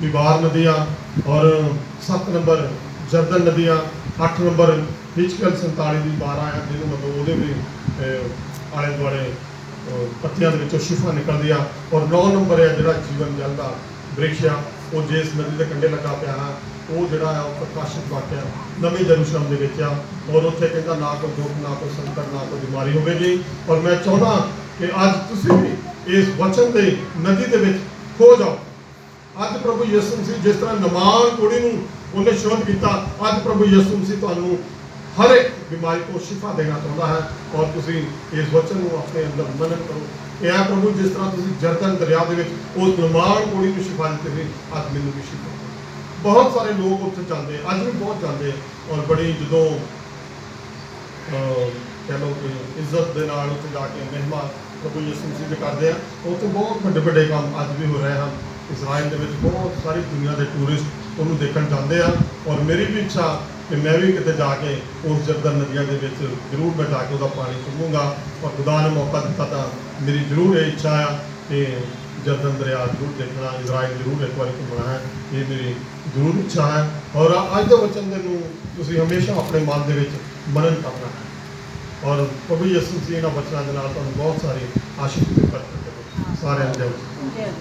ਵਿਵਾਰ ਨਦੀ ਆ, ਔਰ 7 ਨੰਬਰ ਜਰਦਨ ਨਦੀ ਆ, 8 ਨੰਬਰ ਹਿਜਕਲ 47 ਦੀ 12 ਆ, ਜਿਹਨੂੰ ਮਤਲਬ ਉਹਦੇ ਵੀ ਆਲੇ ਦੁਆਲੇ ਪੱਤੀਆਂ ਦੇ ਵਿੱਚੋਂ ਸ਼ਿਫਾ ਨਿਕਲਦੀ ਆ। ਔਰ 9 ਨੰਬਰ ਆ ਜਿਹੜਾ ਜੀਵਨ ਜਲ ਦਾ ਬ੍ਰਿਕਸ਼ ਆ, ਉਹ ਜਿਸ ਨਦੀ ਦੇ ਕੰਢੇ ਲੱਗਾ ਪਿਆ ਹੈ, ਉਹ ਜਿਹੜਾ ਆ ਉਹ ਪ੍ਰਕਾਸ਼ਿਤ ਵਾਕਿਆ ਨਵੇਂ ਜਰੂਸਲਮ ਦੇ ਵਿੱਚ ਆ। ਔਰ ਉੱਥੇ ਕਹਿੰਦਾ ਨਾ ਕੋਈ ਦੁੱਖ, ਨਾ ਕੋਈ ਸੰਕਟ, ਨਾ ਕੋਈ ਬਿਮਾਰੀ ਹੋਵੇਗੀ। ਔਰ ਮੈਂ ਚਾਹੁੰਦਾ ਕਿ ਅੱਜ ਤੁਸੀਂ ਵੀ ਇਸ ਵਚਨ ਦੇ ਨਦੀ ਦੇ ਵਿੱਚ ਖੋ ਜਾਓ। ਅੱਜ ਪ੍ਰਭੂ ਯਿਸੂ ਮਸੀਹ ਜਿਸ ਤਰ੍ਹਾਂ ਨਮਾਨ ਕੁੜੀ ਨੂੰ ਉਹਨੇ ਸ਼ੁੱਧ ਕੀਤਾ, ਅੱਜ ਪ੍ਰਭੂ ਯਿਸੂ ਮਸੀਹ ਤੁਹਾਨੂੰ ਹਰ ਇੱਕ ਬਿਮਾਰੀ ਤੋਂ ਸ਼ਿਫਾ ਦੇਣਾ ਚਾਹੁੰਦਾ ਹੈ। ਔਰ ਤੁਸੀਂ ਇਸ ਵਚਨ ਨੂੰ ਆਪਣੇ ਅੰਦਰ ਮੰਨਣ ਕਰੋ। ਇਹ ਹੈ ਪ੍ਰਭੂ ਜਿਸ ਤਰ੍ਹਾਂ ਤੁਸੀਂ ਜਰਦਨ ਦਰਿਆ ਦੇ ਵਿੱਚ ਉਸ ਨਮਾਨ ਕੁੜੀ ਨੂੰ ਸ਼ਿਫਾ ਦਿੱਤੀ ਸੀ, ਅੱਜ ਮੈਨੂੰ ਵੀ ਸ਼ਿਫਾ ਦਿਓ। ਬਹੁਤ ਸਾਰੇ ਲੋਕ ਉੱਥੇ ਜਾਂਦੇ, ਅੱਜ ਵੀ ਬਹੁਤ ਜਾਂਦੇ, ਔਰ ਬੜੀ ਜਦੋਂ ਕਹਿ ਲਓ ਕਿ ਇੱਜ਼ਤ ਦੇ ਨਾਲ ਉੱਥੇ ਜਾ ਕੇ ਮਹਿਮਾ ਪ੍ਰਭੂ ਯਿਸੂ ਮਸੀਹ ਦੇ ਕਰਦੇ ਆ। ਉੱਥੇ ਬਹੁਤ ਵੱਡੇ ਵੱਡੇ ਕੰਮ ਅੱਜ ਵੀ ਹੋ ਰਹੇ ਹਨ। ਇਜ਼ਰਾਈਲ ਦੇ ਵਿੱਚ ਬਹੁਤ ਸਾਰੀ ਦੁਨੀਆ ਦੇ ਟੂਰਿਸਟ ਉਹਨੂੰ ਦੇਖਣ ਜਾਂਦੇ ਆ। ਔਰ ਮੇਰੀ ਵੀ ਇੱਛਾ ਕਿ ਮੈਂ ਵੀ ਕਿਤੇ ਜਾ ਕੇ ਉਸ ਜਰਦਨ ਨਦੀਆਂ ਦੇ ਵਿੱਚ ਜ਼ਰੂਰ ਮੈਂ ਜਾ ਕੇ ਉਹਦਾ ਪਾਣੀ ਪੀਵਾਂਗਾ। ਔਰ ਖੁਦਾ ਨੇ ਮੌਕਾ ਦਿੱਤਾ ਤਾਂ ਮੇਰੀ ਜ਼ਰੂਰ ਇਹ ਇੱਛਾ ਆ ਕਿ ਜਰਦਨ ਦਰਿਆ ਜ਼ਰੂਰ ਦੇਖਣਾ, ਇਜ਼ਰਾਈਲ ਜ਼ਰੂਰ ਇੱਕ ਵਾਰੀ ਘੁੰਮਣਾ ਹੈ। ਇਹ ਮੇਰੀ ਜ਼ਰੂਰ ਇੱਛਾ ਹੈ। ਔਰ ਅੱਜ ਦੇ ਵਚਨ ਦੇ ਨੂੰ ਤੁਸੀਂ ਹਮੇਸ਼ਾ ਆਪਣੇ ਮਨ ਦੇ ਵਿੱਚ ਮਨਨ ਕਰਨਾ ਹੈ। ਔਰ ਪ੍ਰਭੂ ਯਿਸੂ ਮਸੀਹ ਇਹਨਾਂ ਵਚਨਾਂ ਦੇ ਨਾਲ ਤੁਹਾਨੂੰ ਬਹੁਤ ਸਾਰੀ ਆਸ਼ੀਸ਼ ਦੇ ਪ੍ਰਗਟ ਕਰੇ। ਸਾਰਿਆਂ ਨੂੰ ਜੈ ਮਸੀਹ।